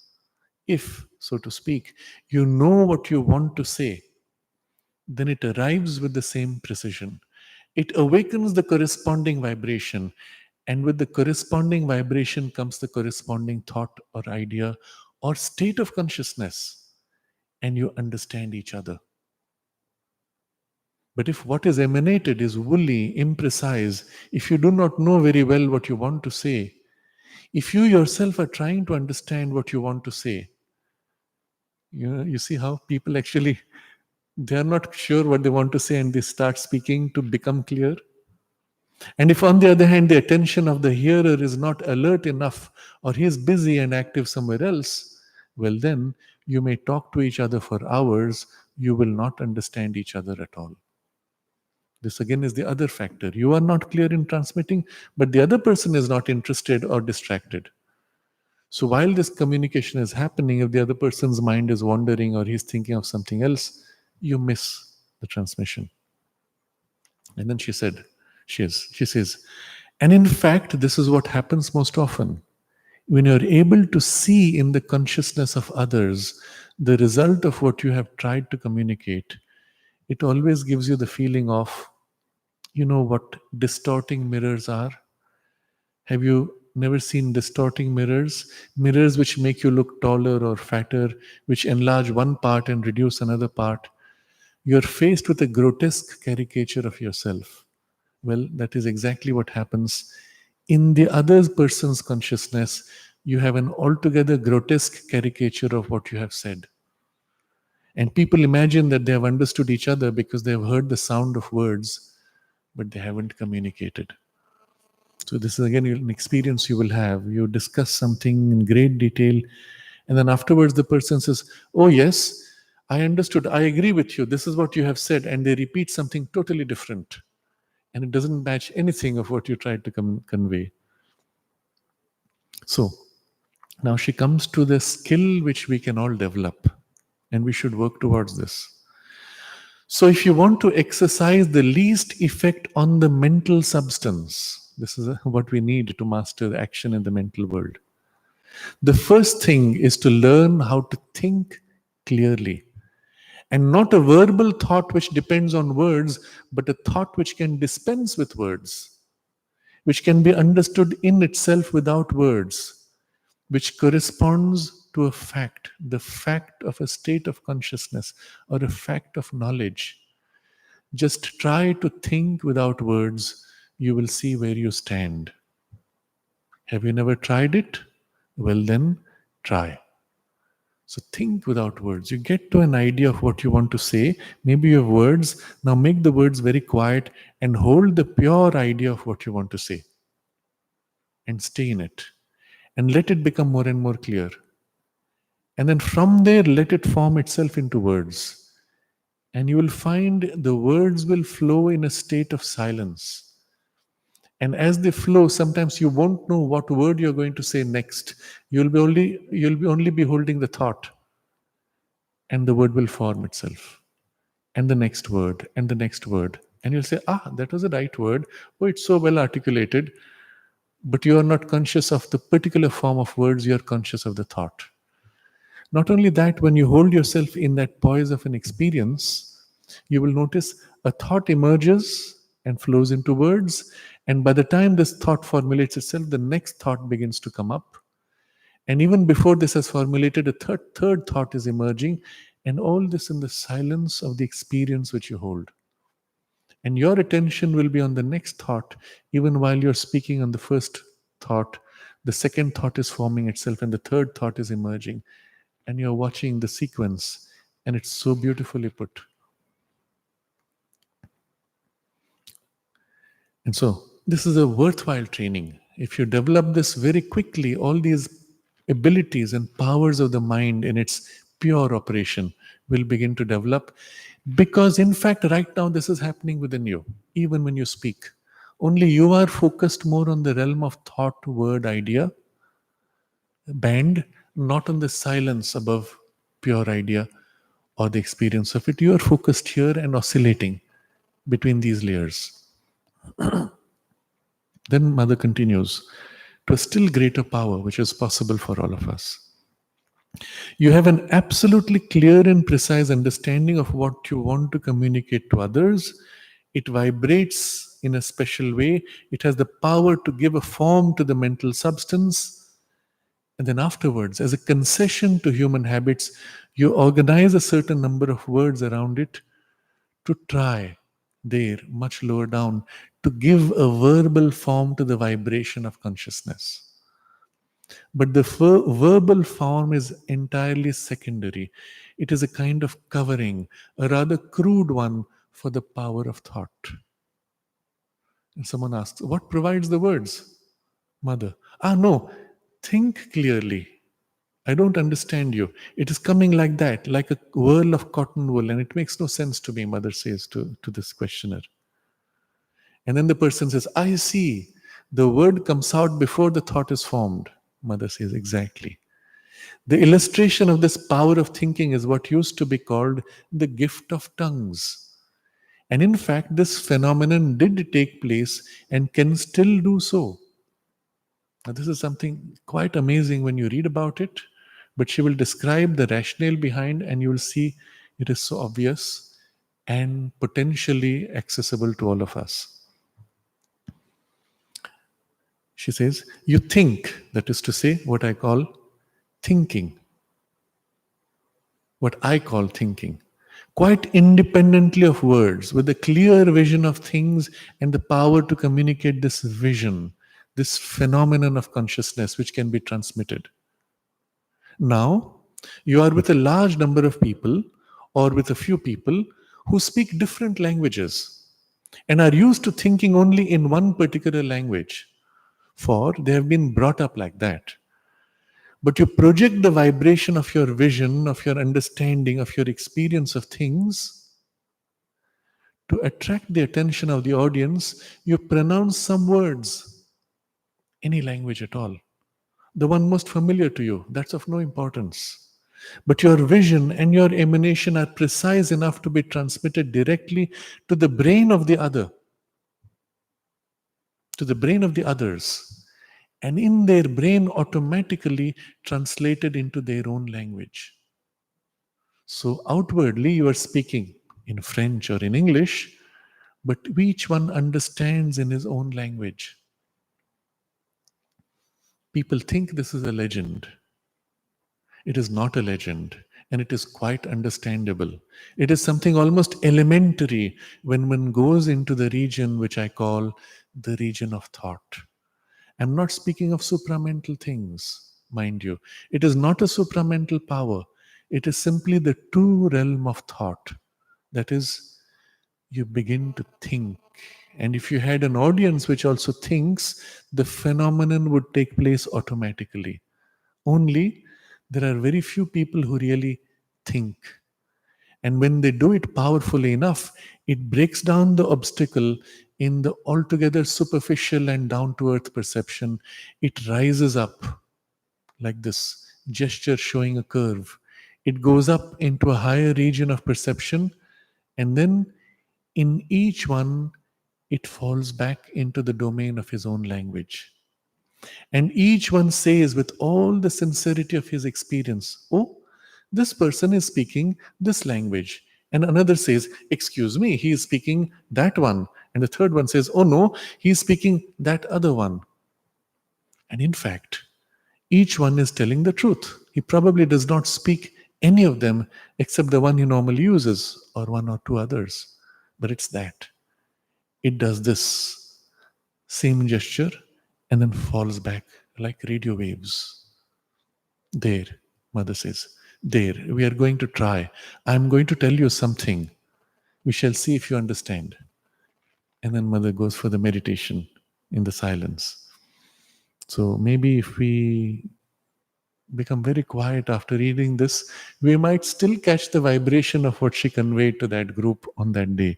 Speaker 1: if, so to speak, you know what you want to say, then it arrives with the same precision. It awakens the corresponding vibration, and with the corresponding vibration comes the corresponding thought or idea or state of consciousness, and you understand each other. But if what is emanated is woolly, imprecise, if you do not know very well what you want to say, if you yourself are trying to understand what you want to say, you see how people actually, they are not sure what they want to say and they start speaking to become clear. And if, on the other hand, the attention of the hearer is not alert enough, or he is busy and active somewhere else, well, then you may talk to each other for hours, you will not understand each other at all. This again is the other factor. You are not clear in transmitting, but the other person is not interested or distracted. So while this communication is happening, if the other person's mind is wandering or he's thinking of something else, you miss the transmission. And then she says, and in fact, this is what happens most often. When you're able to see in the consciousness of others the result of what you have tried to communicate, it always gives you the feeling of, you know what distorting mirrors are? Have you never seen distorting mirrors? Mirrors which make you look taller or fatter, which enlarge one part and reduce another part. You're faced with a grotesque caricature of yourself. Well, that is exactly what happens in the other person's consciousness. You have an altogether grotesque caricature of what you have said. And people imagine that they have understood each other because they have heard the sound of words, but they haven't communicated. So, this is again an experience you will have. You discuss something in great detail, and then afterwards the person says, "Oh, yes, I understood. I agree with you. This is what you have said." And they repeat something totally different. And it doesn't match anything of what you tried to convey. So, now she comes to the skill which we can all develop, and we should work towards this. So, if you want to exercise the least effect on the mental substance, this is what we need to master action in the mental world. The first thing is to learn how to think clearly, and not a verbal thought which depends on words, but a thought which can dispense with words, which can be understood in itself without words, which corresponds to a fact, the fact of a state of consciousness or a fact of knowledge. Just try to think without words, you will see where you stand. Have you never tried it? Well, then try. So think without words. You get to an idea of what you want to say. Maybe you have words. Now make the words very quiet and hold the pure idea of what you want to say. And stay in it. And let it become more and more clear. And then from there, let it form itself into words. And you will find the words will flow in a state of silence. And as they flow, sometimes you won't know what word you're going to say next. You'll be only be holding the thought, and the word will form itself. And the next word, and the next word. And you'll say, that was the right word. Oh, it's so well articulated. But you are not conscious of the particular form of words, you are conscious of the thought. Not only that, when you hold yourself in that poise of an experience, you will notice a thought emerges and flows into words. And by the time this thought formulates itself, the next thought begins to come up. And even before this has formulated, a third thought is emerging. And all this in the silence of the experience which you hold. And your attention will be on the next thought, even while you're speaking on the first thought. The second thought is forming itself, and the third thought is emerging. And you're watching the sequence, and it's so beautifully put. And so, this is a worthwhile training. If you develop this very quickly, all these abilities and powers of the mind in its pure operation will begin to develop. Because, in fact, right now, this is happening within you, even when you speak. Only you are focused more on the realm of thought, word, idea, band, not on the silence above pure idea or the experience of it. You are focused here and oscillating between these layers. Then Mother continues, to a still greater power which is possible for all of us. You have an absolutely clear and precise understanding of what you want to communicate to others. It vibrates in a special way. It has the power to give a form to the mental substance. And then afterwards, as a concession to human habits, you organize a certain number of words around it to try, there, much lower down, to give a verbal form to the vibration of consciousness. But the verbal form is entirely secondary. It is a kind of covering, a rather crude one for the power of thought. And someone asks, what provides the words? Mother. Ah, no, think clearly. I don't understand you. It is coming like that, like a whirl of cotton wool, and it makes no sense to me, mother says to this questioner. And then the person says, I see. The word comes out before the thought is formed. Mother says, exactly. The illustration of this power of thinking is what used to be called the gift of tongues. And in fact, this phenomenon did take place and can still do so. Now, this is something quite amazing when you read about it, but she will describe the rationale behind, and you will see it is so obvious and potentially accessible to all of us. She says, you think, that is to say, what I call thinking, what I call thinking, quite independently of words, with a clear vision of things and the power to communicate this vision, this phenomenon of consciousness which can be transmitted. Now, you are with a large number of people or with a few people who speak different languages and are used to thinking only in one particular language, for they have been brought up like that. But you project the vibration of your vision, of your understanding, of your experience of things to attract the attention of the audience. You pronounce some words, any language at all. The one most familiar to you, that's of no importance. But your vision and your emanation are precise enough to be transmitted directly to the brain of the other, to the brain of the others, and in their brain automatically translated into their own language. So outwardly you are speaking in French or in English, but each one understands in his own language. People think this is a legend. It is not a legend, and it is quite understandable. It is something almost elementary when one goes into the region which I call the region of thought. I'm not speaking of supramental things, mind you. It is not a supramental power. It is simply the true realm of thought. That is, you begin to think. And if you had an audience which also thinks, the phenomenon would take place automatically. Only there are very few people who really think. And when they do it powerfully enough, it breaks down the obstacle in the altogether superficial and down to earth perception. It rises up like this gesture showing a curve. It goes up into a higher region of perception, and then in each one, it falls back into the domain of his own language. And each one says with all the sincerity of his experience, oh, this person is speaking this language. And another says, excuse me, he is speaking that one. And the third one says, oh no, he is speaking that other one. And in fact, each one is telling the truth. He probably does not speak any of them except the one he normally uses, or one or two others. But it's that. It does this same gesture and then falls back like radio waves. There, mother says, there, we are going to try. I'm going to tell you something. We shall see if you understand. And then mother goes for the meditation in the silence. So maybe if we become very quiet after reading this, we might still catch the vibration of what she conveyed to that group on that day,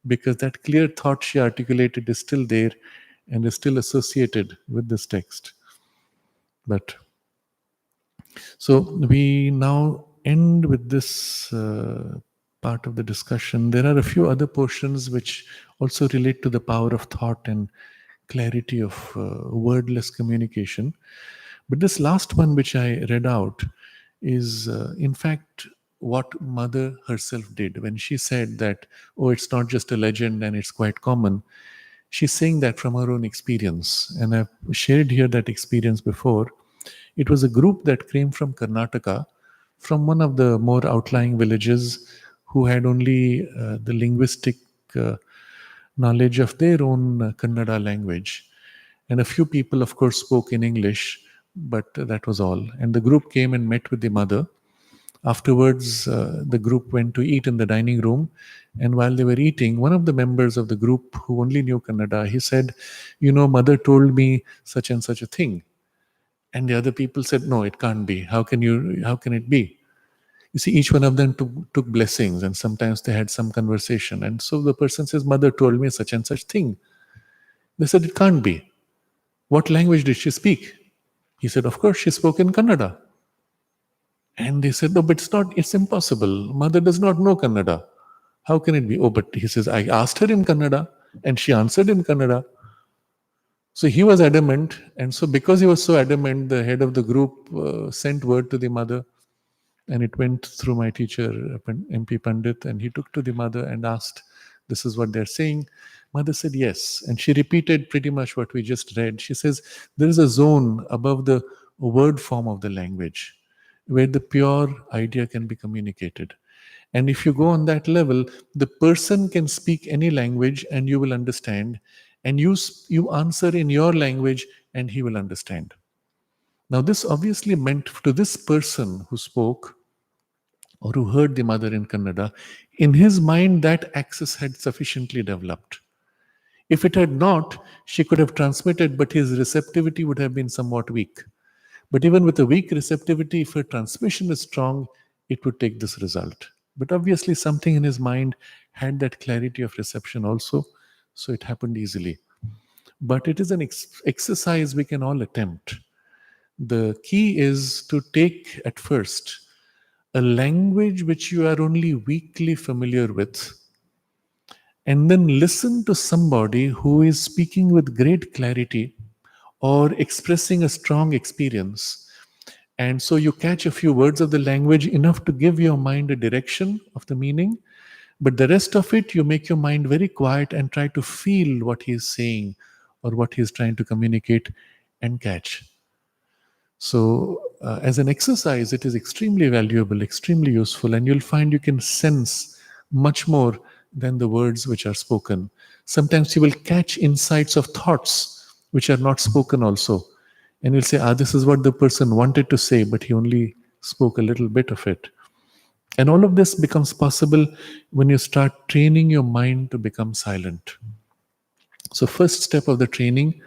Speaker 1: because that clear thought she articulated is still there and is still associated with this text. But so we now end with this part of the discussion. There are a few other portions which also relate to the power of thought and clarity of wordless communication. But this last one, which I read out, is, in fact, what Mother herself did when she said that, oh, it's not just a legend and it's quite common. She's saying that from her own experience. And I've shared here that experience before. It was a group that came from Karnataka, from one of the more outlying villages, who had only the linguistic uh, knowledge of their own Kannada language. And a few people, of course, spoke in English, but that was all. And the group came and met with the mother. Afterwards, the group went to eat in the dining room. And while they were eating, one of the members of the group who only knew Kannada, he said, you know, Mother told me such and such a thing. And the other people said, no, it can't be. How can it be? You see, each one of them took blessings, and sometimes they had some conversation. And so the person says, Mother told me such and such thing. They said, it can't be. What language did she speak? He said, of course, she spoke in Kannada. And they said, no, but it's impossible. Mother does not know Kannada. How can it be? Oh, but he says, I asked her in Kannada and she answered in Kannada. So he was adamant. And so, because he was so adamant, the head of the group sent word to the mother. And it went through my teacher, MP Pandit, and he took to the mother and asked, this is what they're saying. Mother said yes. And she repeated pretty much what we just read. She says, there is a zone above the word form of the language where the pure idea can be communicated. And if you go on that level, the person can speak any language and you will understand. And you answer in your language and he will understand. Now, this obviously meant to this person who spoke or who heard the mother in Kannada, in his mind that access had sufficiently developed. If it had not, she could have transmitted, but his receptivity would have been somewhat weak. But even with a weak receptivity, if her transmission is strong, it would take this result. But obviously, something in his mind had that clarity of reception also, so it happened easily. But it is an exercise we can all attempt. The key is to take at first a language which you are only weakly familiar with, and then listen to somebody who is speaking with great clarity or expressing a strong experience. And so you catch a few words of the language enough to give your mind a direction of the meaning, but the rest of it, you make your mind very quiet and try to feel what he is saying or what he is trying to communicate and catch. So, as an exercise, it is extremely valuable, extremely useful, and you'll find you can sense much more than the words which are spoken. Sometimes you will catch insights of thoughts which are not spoken also. And you'll say, this is what the person wanted to say, but he only spoke a little bit of it. And all of this becomes possible when you start training your mind to become silent. So, first step of the training,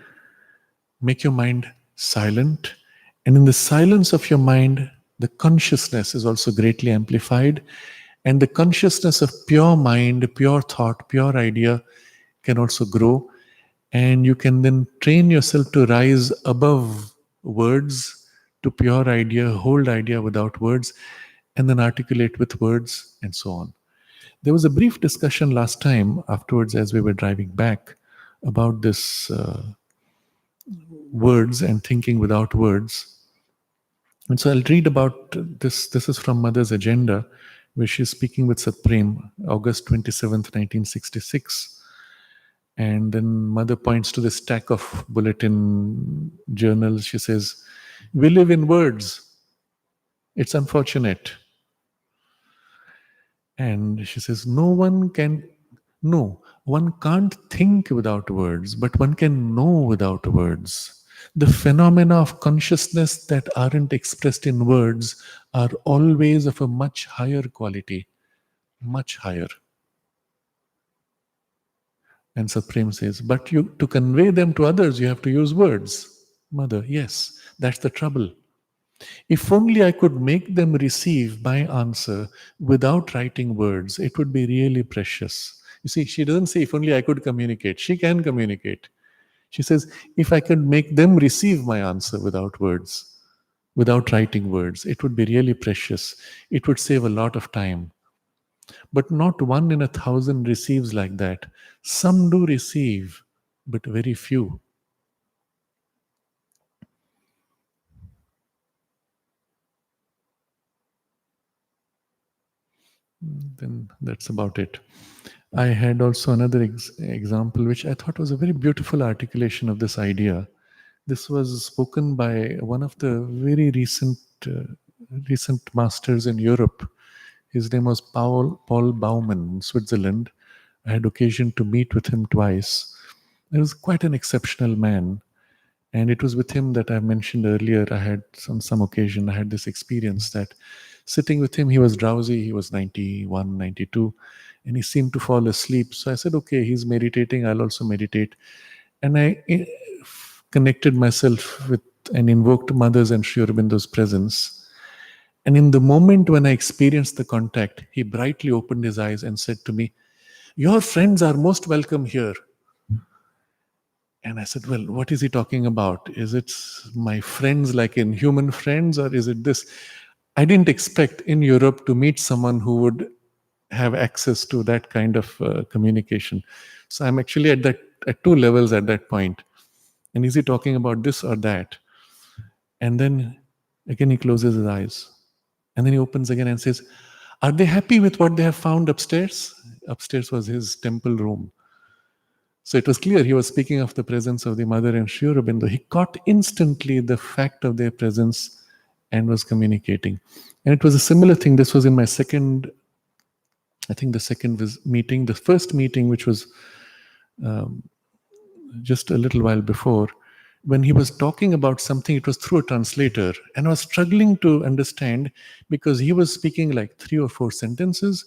Speaker 1: make your mind silent. And in the silence of your mind, the consciousness is also greatly amplified. And the consciousness of pure mind, pure thought, pure idea can also grow. And you can then train yourself to rise above words to pure idea, hold idea without words, and then articulate with words, and so on. There was a brief discussion last time afterwards as we were driving back about this words and thinking without words. And so I'll read about this. This is from Mother's Agenda, where she's speaking with Satprem, August 27th, 1966. And then Mother points to the stack of bulletin journals. She says, we live in words. It's unfortunate. And she says, one can't think without words, but one can know without words. The phenomena of consciousness that aren't expressed in words are always of a much higher quality, much higher. And Supreme says, but to convey them to others, you have to use words. Mother, yes, that's the trouble. If only I could make them receive my answer without writing words, it would be really precious. You see, she doesn't say, if only I could communicate. She can communicate. She says, if I could make them receive my answer without words, without writing words, it would be really precious. It would save a lot of time. But not one in 1,000 receives like that. Some do receive, but very few. then that's about it. I had also another example, which I thought was a very beautiful articulation of this idea. This was spoken by one of the very recent masters in Europe. His name was Paul Baumann in Switzerland. I had occasion to meet with him twice. He was quite an exceptional man. And it was with him that I mentioned earlier. I had on some occasion, I had this experience that sitting with him, he was drowsy. He was 91, 92, and he seemed to fall asleep. So I said, okay, he's meditating. I'll also meditate. And I connected myself with and invoked Mother's and Sri Aurobindo's presence. And in the moment when I experienced the contact, he brightly opened his eyes and said to me, "Your friends are most welcome here." And I said, well, what is he talking about? Is it my friends, like in human friends, or is it this? I didn't expect in Europe to meet someone who would have access to that kind of communication. So I'm actually at two levels at that point. And is he talking about this or that? And then again he closes his eyes. And then he opens again and says, "Are they happy with what they have found upstairs?" Upstairs was his temple room. So it was clear he was speaking of the presence of the Mother and Sri Aurobindo. He caught instantly the fact of their presence and was communicating. And it was a similar thing. This was in my second, I think the second meeting. The first meeting, which was just a little while before, when he was talking about something, it was through a translator. And I was struggling to understand because he was speaking like 3 or 4 sentences,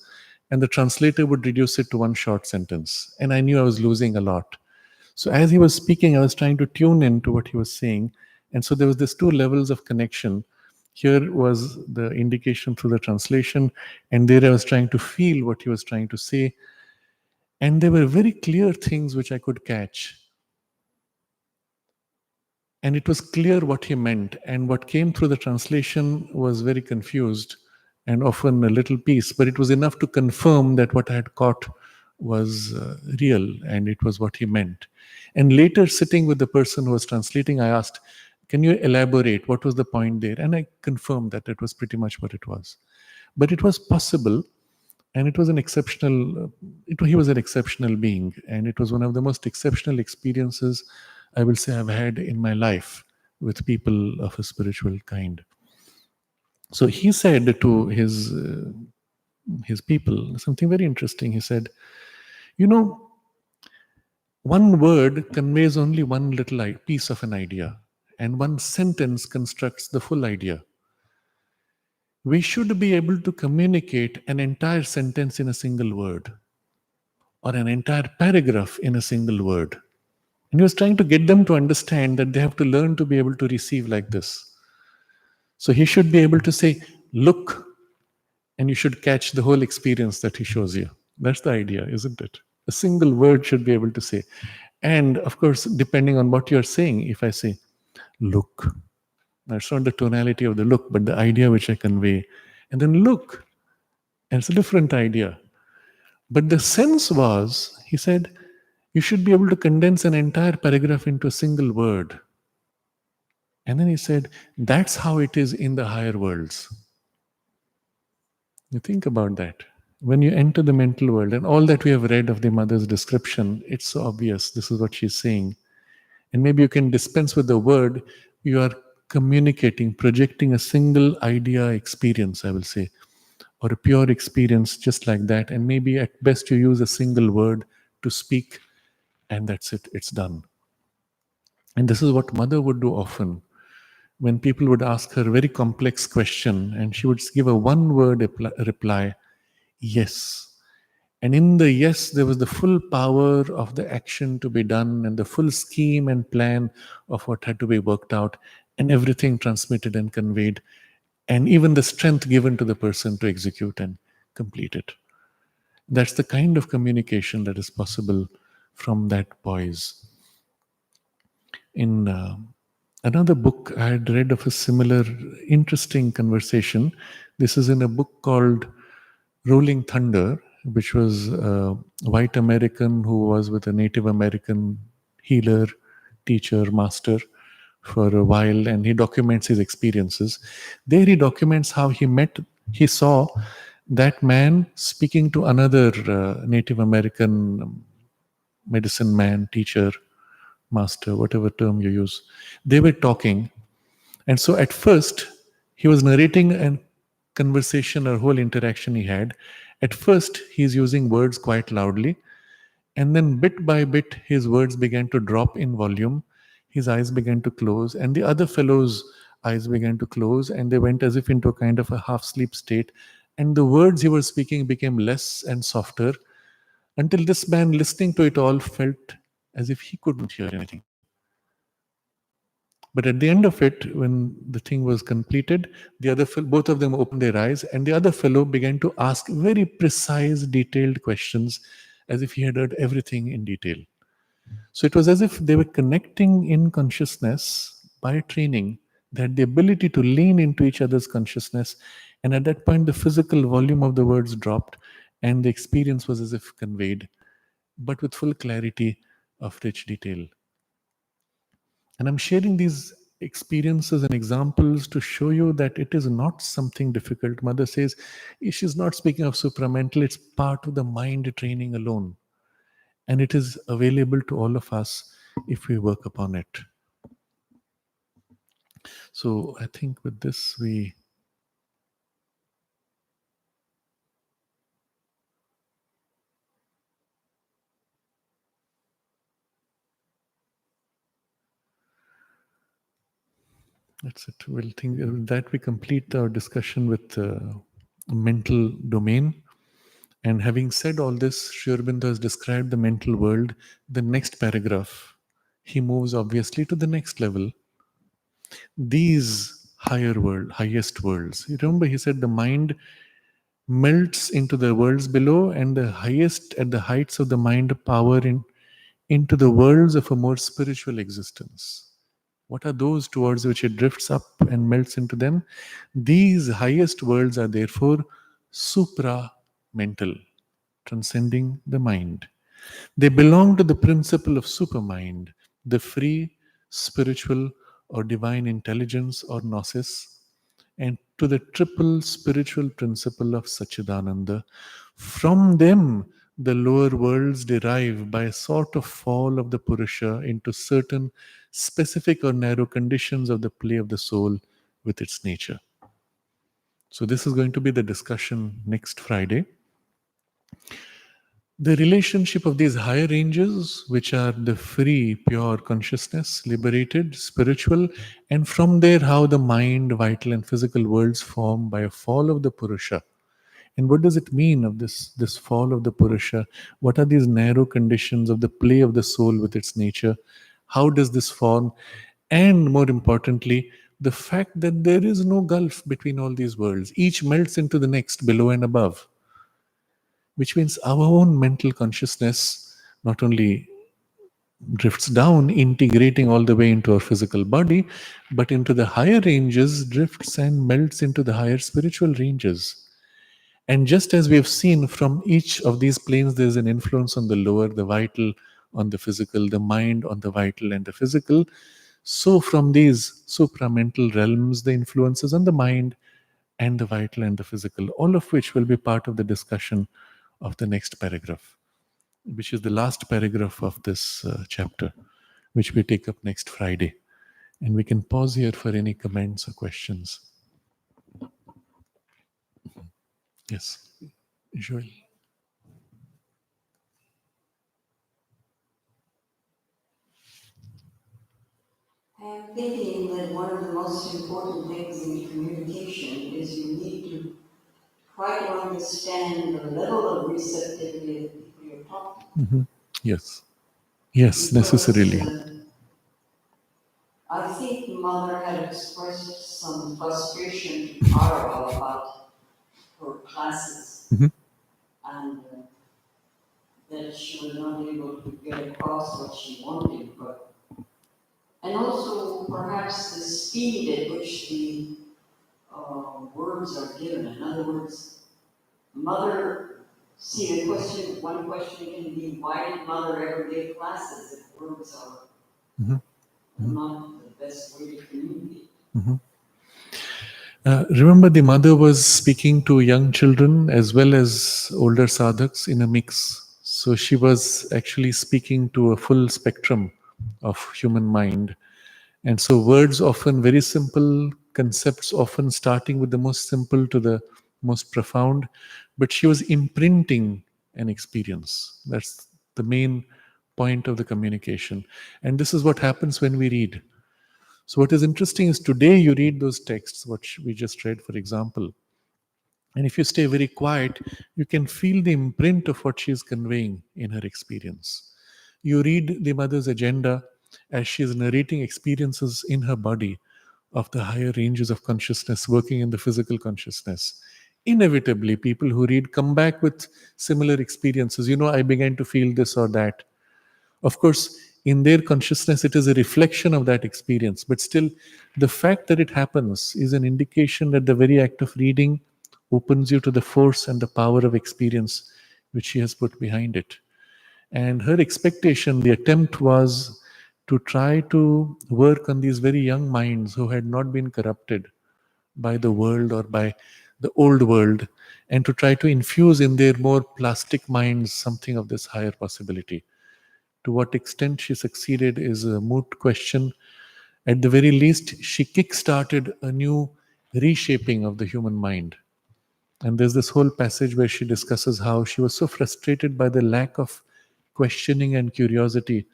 Speaker 1: and the translator would reduce it to one short sentence. And I knew I was losing a lot. So as he was speaking, I was trying to tune into what he was saying. And so there was this 2 levels of connection. Here was the indication through the translation, and there I was trying to feel what he was trying to say. And there were very clear things which I could catch. And it was clear what he meant. And what came through the translation was very confused and often a little piece, but it was enough to confirm that what I had caught was real and it was what he meant. And later, sitting with the person who was translating, I asked, "Can you elaborate? What was the point there?" And I confirmed that it was pretty much what it was. But it was possible, and it was an exceptional, he was an exceptional being, and it was one of the most exceptional experiences I will say I've had in my life with people of a spiritual kind. So he said to his people something very interesting. He said, "You know, one word conveys only one little piece of an idea, and one sentence constructs the full idea. We should be able to communicate an entire sentence in a single word, or an entire paragraph in a single word." And he was trying to get them to understand that they have to learn to be able to receive like this. So he should be able to say, "Look," and you should catch the whole experience that he shows you. That's the idea, isn't it? A single word should be able to say. And of course, depending on what you're saying, if I say, "Look," that's not the tonality of the look, but the idea which I convey. And then "look," and it's a different idea. But the sense was, he said, you should be able to condense an entire paragraph into a single word. And then he said, that's how it is in the higher worlds. You think about that. When you enter the mental world, and all that we have read of the mother's description, it's so obvious. This is what she's saying. And maybe you can dispense with the word. You are communicating, projecting a single idea experience, I will say, or a pure experience just like that. And maybe at best you use a single word to speak, and that's it. It's done. And this is what mother would do often. When people would ask her a very complex question, and she would give a one-word reply, "Yes." And in the yes, there was the full power of the action to be done and the full scheme and plan of what had to be worked out, and everything transmitted and conveyed, and even the strength given to the person to execute and complete it. That's the kind of communication that is possible from that poise. In another book, I had read of a similar interesting conversation. This is in a book called Rolling Thunder, which was a white American who was with a Native American healer, teacher, master for a while, and he documents his experiences. There he documents how he saw that man speaking to another Native American medicine man, teacher, master, whatever term you use, they were talking. And so at first, he was narrating a conversation or whole interaction he had. At first, he's using words quite loudly. And then bit by bit, his words began to drop in volume. His eyes began to close, and the other fellow's eyes began to close, and they went as if into a kind of a half sleep state. And the words he was speaking became less and softer until this man, listening to it all, felt as if he couldn't hear anything. But at the end of it, when the thing was completed, both of them opened their eyes, and the other fellow began to ask very precise, detailed questions, as if he had heard everything in detail. So it was as if they were connecting in consciousness by training. They had the ability to lean into each other's consciousness, and at that point, the physical volume of the words dropped, and the experience was as if conveyed, but with full clarity of rich detail. And I'm sharing these experiences and examples to show you that it is not something difficult. Mother says she's not speaking of supramental, it's part of the mind training alone. And it is available to all of us if we work upon it. So I think with this, that's it. We'll think that we complete our discussion with mental domain. And having said all this, Sri Aurobindo has described the mental world. The next paragraph, he moves obviously to the next level. These highest worlds. You remember he said the mind melts into the worlds below, and the highest at the heights of the mind power into the worlds of a more spiritual existence. What are those towards which it drifts up and melts into them? These highest worlds are therefore supra-mental, transcending the mind. They belong to the principle of supermind, the free, spiritual, or divine intelligence or gnosis, and to the triple spiritual principle of Sachidananda. From them, the lower worlds derive by a sort of fall of the Purusha into certain specific or narrow conditions of the play of the soul with its nature. So, this is going to be the discussion next Friday. The relationship of these higher ranges, which are the free, pure consciousness, liberated, spiritual, and from there, how the mind, vital, and physical worlds form by a fall of the Purusha. And what does it mean of this fall of the Purusha? What are these narrow conditions of the play of the soul with its nature? How does this form? And more importantly, the fact that there is no gulf between all these worlds. Each melts into the next, below and above, which means our own mental consciousness not only drifts down, integrating all the way into our physical body, but into the higher ranges, drifts and melts into the higher spiritual ranges. And just as we have seen from each of these planes, there's an influence on the lower, the vital on the physical, the mind on the vital and the physical. So, from these supramental realms, the influences on the mind and the vital and the physical, all of which will be part of the discussion of the next paragraph, which is the last paragraph of this chapter, which we take up next Friday. And we can pause here for any comments or questions. Yes, Joel.
Speaker 2: I'm thinking that one of the most important things in communication is you need to try to understand the level of receptivity of the people you're talking to.
Speaker 1: Mm-hmm. Yes. Yes, necessarily.
Speaker 2: I think Mother had expressed some frustration to Carl about her classes
Speaker 1: Mm-hmm.
Speaker 2: and that she was not able to get across what she wanted, and also perhaps the speed at which the words are given. In other words, Mother, see one question can be, why did Mother ever give classes if words are
Speaker 1: Mm-hmm.
Speaker 2: not the best way to communicate?
Speaker 1: Mm-hmm. Remember, the mother was speaking to young children as well as older sadhaks in a mix. So she was actually speaking to a full spectrum of human mind. And so words often very simple, concepts often starting with the most simple to the most profound, but she was imprinting an experience. That's the main point of the communication. And this is what happens when we read. So what is interesting is today you read those texts, what we just read, for example, and if you stay very quiet, you can feel the imprint of what she is conveying in her experience. You read the mother's agenda as she is narrating experiences in her body of the higher ranges of consciousness working in the physical consciousness. Inevitably, people who read come back with similar experiences. I began to feel this or that. Of course, in their consciousness, it is a reflection of that experience. But still, the fact that it happens is an indication that the very act of reading opens you to the force and the power of experience which she has put behind it. And her expectation, the attempt was to try to work on these very young minds who had not been corrupted by the world or by the old world, and to try to infuse in their more plastic minds something of this higher possibility. To what extent she succeeded is a moot question. At the very least, she kick-started a new reshaping of the human mind. And there's this whole passage where she discusses how she was so frustrated by the lack of questioning and curiosity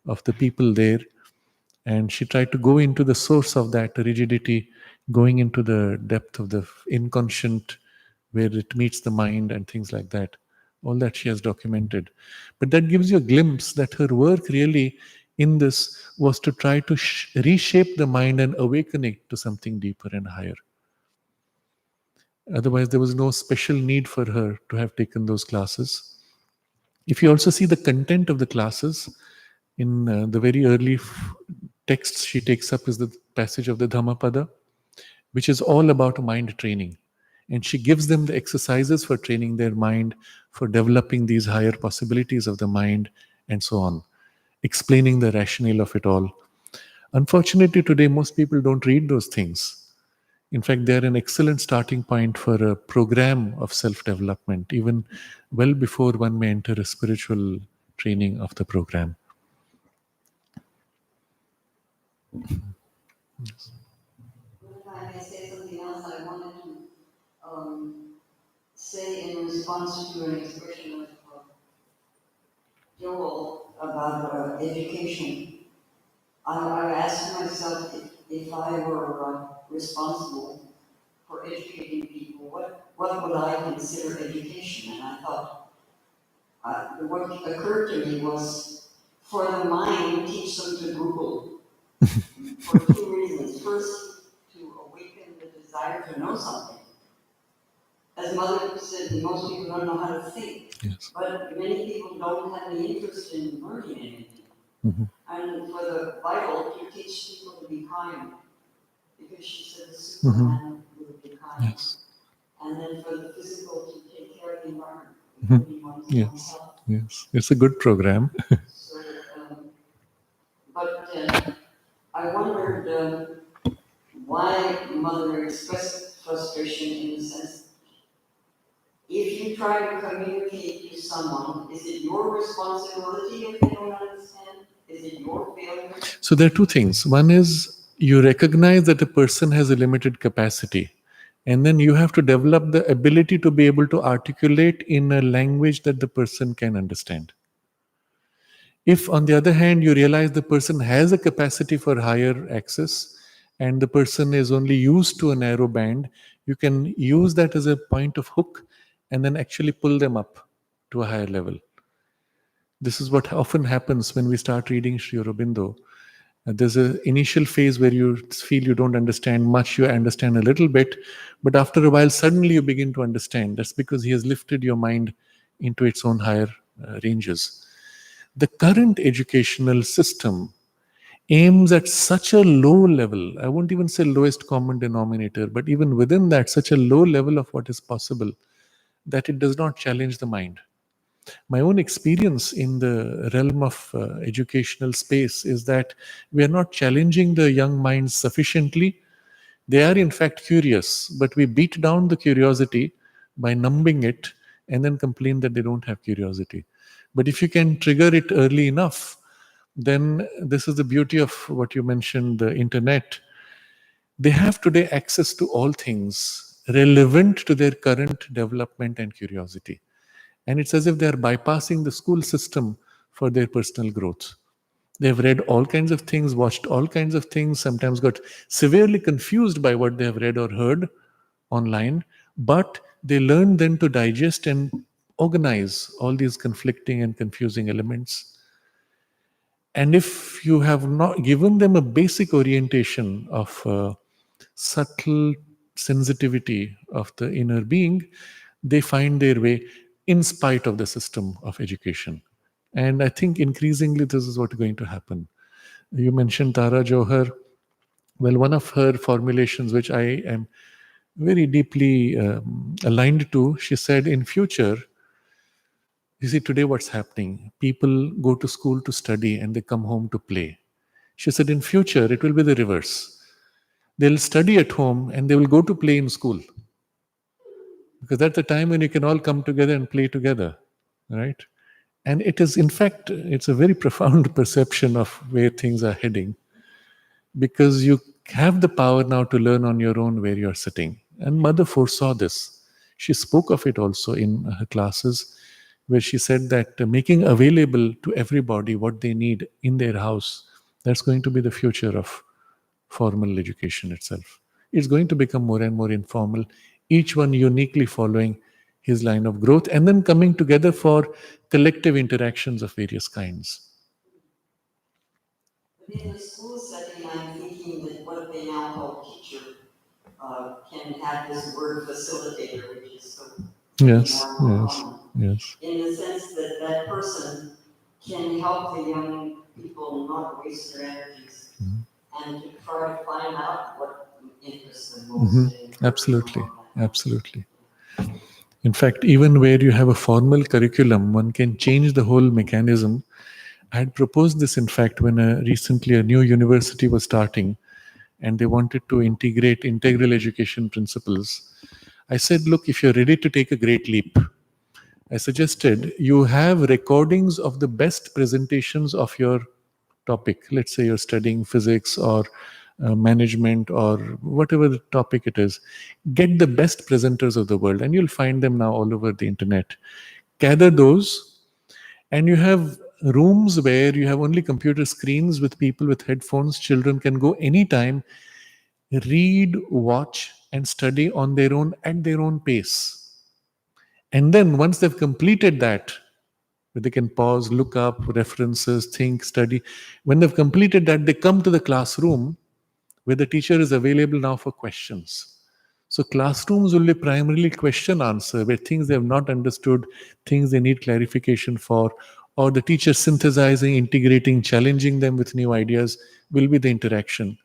Speaker 1: of the people there. And she tried to go into the source of that rigidity, going into the depth of the inconscient, where it meets the mind and things like that. All that she has documented. But that gives you a glimpse that her work really in this was to try to reshape the mind and awaken it to something deeper and higher. Otherwise, there was no special need for her to have taken those classes. If you also see the content of the classes, in the very early texts she takes up is the passage of the Dhammapada, which is all about mind training. And she gives them the exercises for training their mind, for developing these higher possibilities of the mind, and so on, explaining the rationale of it all. Unfortunately, today, most people don't read those things. In fact, they're an excellent starting point for a program of self development, even well before one may enter a spiritual training of the program.
Speaker 2: If I may say something else, I wanted to say in response to an expression of Joel about education. I asked myself if I were responsible for educating people, what would I consider education? And I thought, what occurred to me was, for the mind, teach them to Google for two reasons. First, to awaken the desire to know something. As Mother said, most people don't know how to think.
Speaker 1: Yes.
Speaker 2: But many people don't have any interest in learning anything.
Speaker 1: Mm-hmm.
Speaker 2: And for the vital, to teach people to be kind. Because she said the superman would be kind.
Speaker 1: Yes.
Speaker 2: And then for the physical, to take care of the environment,
Speaker 1: Mm-hmm.
Speaker 2: one's own
Speaker 1: Yes.
Speaker 2: health.
Speaker 1: Yes. It's a good program.
Speaker 2: So, but I wondered why Mother expressed frustration in the sense, if you try to communicate to someone, is it your responsibility if they don't understand? Is it your failure?
Speaker 1: So there are two things. One is you recognize that a person has a limited capacity, and then you have to develop the ability to be able to articulate in a language that the person can understand. If, on the other hand, you realize the person has a capacity for higher access and the person is only used to a narrow band, you can use that as a point of hook and then actually pull them up to a higher level. This is what often happens when we start reading Sri Aurobindo. There's an initial phase where you feel you don't understand much, you understand a little bit, but after a while, suddenly you begin to understand. That's because he has lifted your mind into its own higher ranges. The current educational system aims at such a low level, I won't even say lowest common denominator, but even within that, such a low level of what is possible, that it does not challenge the mind. My own experience in the realm of educational space is that we are not challenging the young minds sufficiently. They are in fact curious, but we beat down the curiosity by numbing it and then complain that they don't have curiosity. But if you can trigger it early enough, then this is the beauty of what you mentioned, the internet. They have today access to all things relevant to their current development and curiosity. And it's as if they are bypassing the school system for their personal growth. They've read all kinds of things, watched all kinds of things, sometimes got severely confused by what they have read or heard online, but they learn then to digest and organize all these conflicting and confusing elements. And if you have not given them a basic orientation of subtle sensitivity of the inner being, they find their way in spite of the system of education. And I think increasingly this is what's going to happen. You mentioned Tara Johar. Well, one of her formulations, which I am very deeply aligned to, she said, in future, you see, today what's happening? People go to school to study and they come home to play. She said, in future, it will be the reverse. They'll study at home and they will go to play in school. Because that's the time when you can all come together and play together, right? And it is, in fact, it's a very profound perception of where things are heading, because you have the power now to learn on your own where you're sitting. And Mother foresaw this. She spoke of it also in her classes, where she said that making available to everybody what they need in their house, that's going to be the future of formal education itself. It's going to become more and more informal, each one uniquely following his line of growth and then coming together for collective interactions of various kinds.
Speaker 2: But in the school setting, I'm thinking that what they now call teacher can have this word facilitator, which is so
Speaker 1: Yes,
Speaker 2: more and more
Speaker 1: yes,
Speaker 2: common,
Speaker 1: yes.
Speaker 2: in the sense that that person can help the young people not waste their energies and to try to find out what interests them most. And encourage them
Speaker 1: Absolutely,
Speaker 2: along that.
Speaker 1: absolutely. In fact, even where you have a formal curriculum, one can change the whole mechanism. I had proposed this, in fact, when recently a new university was starting and they wanted to integrate integral education principles. I said, look, if you're ready to take a great leap, I suggested you have recordings of the best presentations of your topic. Let's say you're studying physics or management or whatever the topic it is. Get the best presenters of the world, and you'll find them now all over the internet. Gather those, and you have rooms where you have only computer screens with people with headphones. Children can go anytime, read, watch, and study on their own at their own pace. And then once they've completed that, where they can pause, look up references, think, study. When they've completed that, they come to the classroom where the teacher is available now for questions. So classrooms will be primarily question answer, where things they have not understood, things they need clarification for, or the teacher synthesizing, integrating, challenging them with new ideas will be the interaction.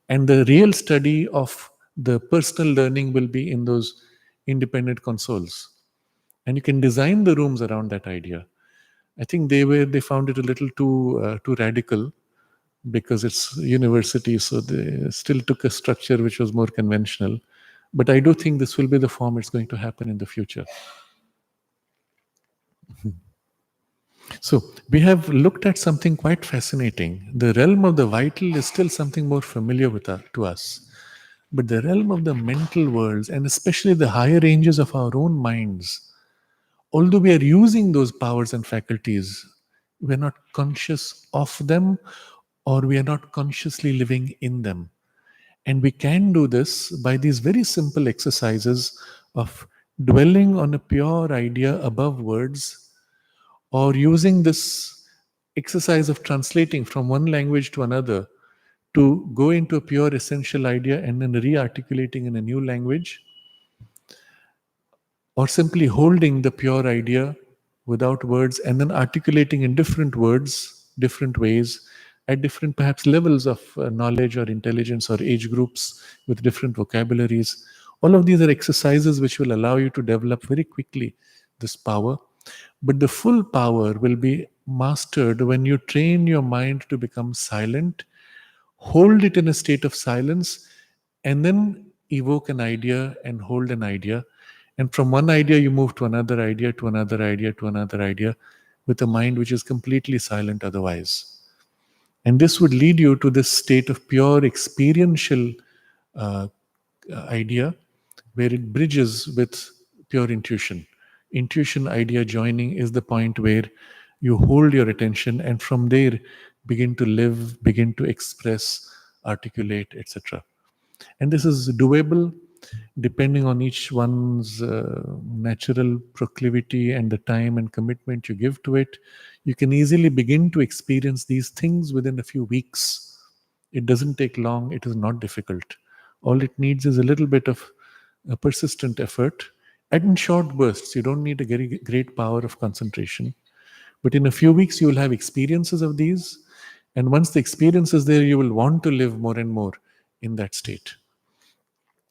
Speaker 1: And the real study of the personal learning will be in those independent consoles. And you can design the rooms around that idea. I think they found it a little too radical because it's university, so they still took a structure which was more conventional. But I do think this will be the form it's going to happen in the future. So we have looked at something quite fascinating. The realm of the vital is still something more familiar to us. But the realm of the mental worlds, and especially the higher ranges of our own minds, although we are using those powers and faculties, we're not conscious of them, or we are not consciously living in them. And we can do this by these very simple exercises of dwelling on a pure idea above words, or using this exercise of translating from one language to another to go into a pure essential idea and then re articulating in a new language, or simply holding the pure idea without words and then articulating in different words, different ways, at different perhaps levels of knowledge or intelligence or age groups with different vocabularies. All of these are exercises which will allow you to develop very quickly this power. But the full power will be mastered when you train your mind to become silent, hold it in a state of silence, and then evoke an idea and hold an idea. And from one idea, you move to another idea, to another idea, to another idea, with a mind which is completely silent otherwise. And this would lead you to this state of pure experiential uh, idea where it bridges with pure intuition. Intuition idea joining is the point where you hold your attention and from there begin to live, begin to express, articulate, etc. And this is doable depending on each one's natural proclivity and the time and commitment you give to it. You can easily begin to experience these things within a few weeks. It doesn't take long, it is not difficult. All it needs is a little bit of a persistent effort and in short bursts. You don't need a very great power of concentration, but in a few weeks you will have experiences of these, and once the experience is there, you will want to live more and more in that state.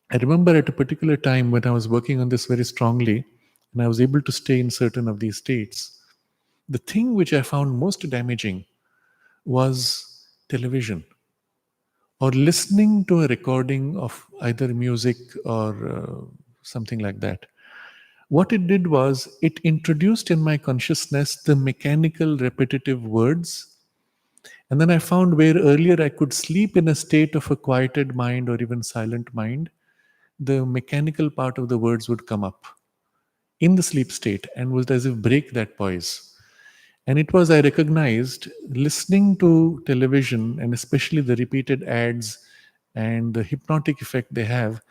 Speaker 1: I remember at a particular time when I was working on this very strongly, and I was able to stay in certain of these states. The thing which I found most damaging was television or listening to a recording of either music or something like that. What it did was it introduced in my consciousness the mechanical, repetitive words. And then I found where earlier I could sleep in a state of a quieted mind or even silent mind, the mechanical part of the words would come up in the sleep state and would as if break that poise. And it was, I recognized, listening to television and especially the repeated ads and the hypnotic effect they have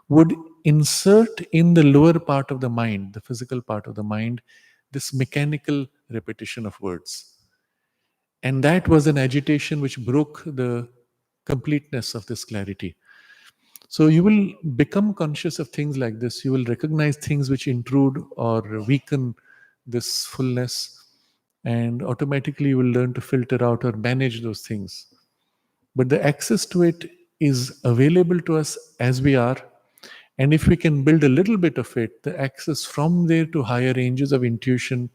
Speaker 1: would insert in the lower part of the mind, the physical part of the mind, this mechanical repetition of words. And that was an agitation which broke the completeness of this clarity. So you will become conscious of things like this. You will recognize things which intrude or weaken this fullness, and automatically you will learn to filter out or manage those things. But the access to it is available to us as we are. And if we can build a little bit of it, the access from there to higher ranges of intuition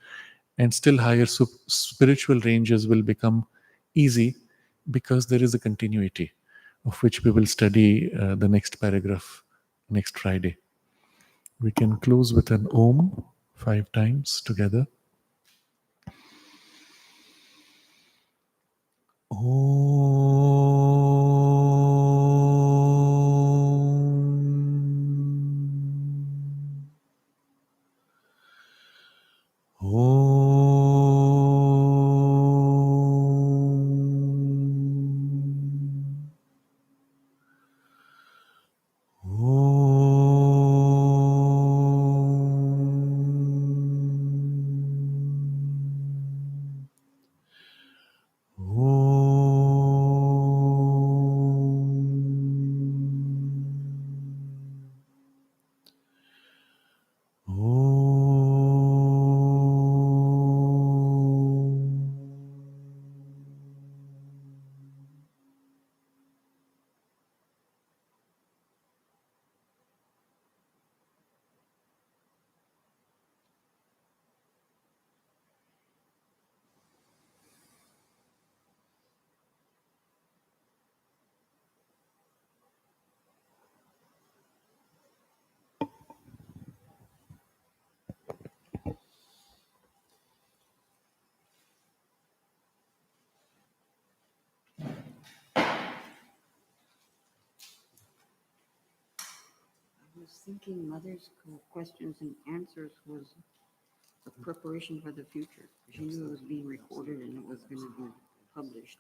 Speaker 1: and still higher spiritual ranges will become easy because there is a continuity of which we will study the next paragraph next Friday. We can close with an Om 5 times together.
Speaker 2: I was thinking Mother's questions and answers was a preparation for the future. She knew it was being recorded and it was going to be published.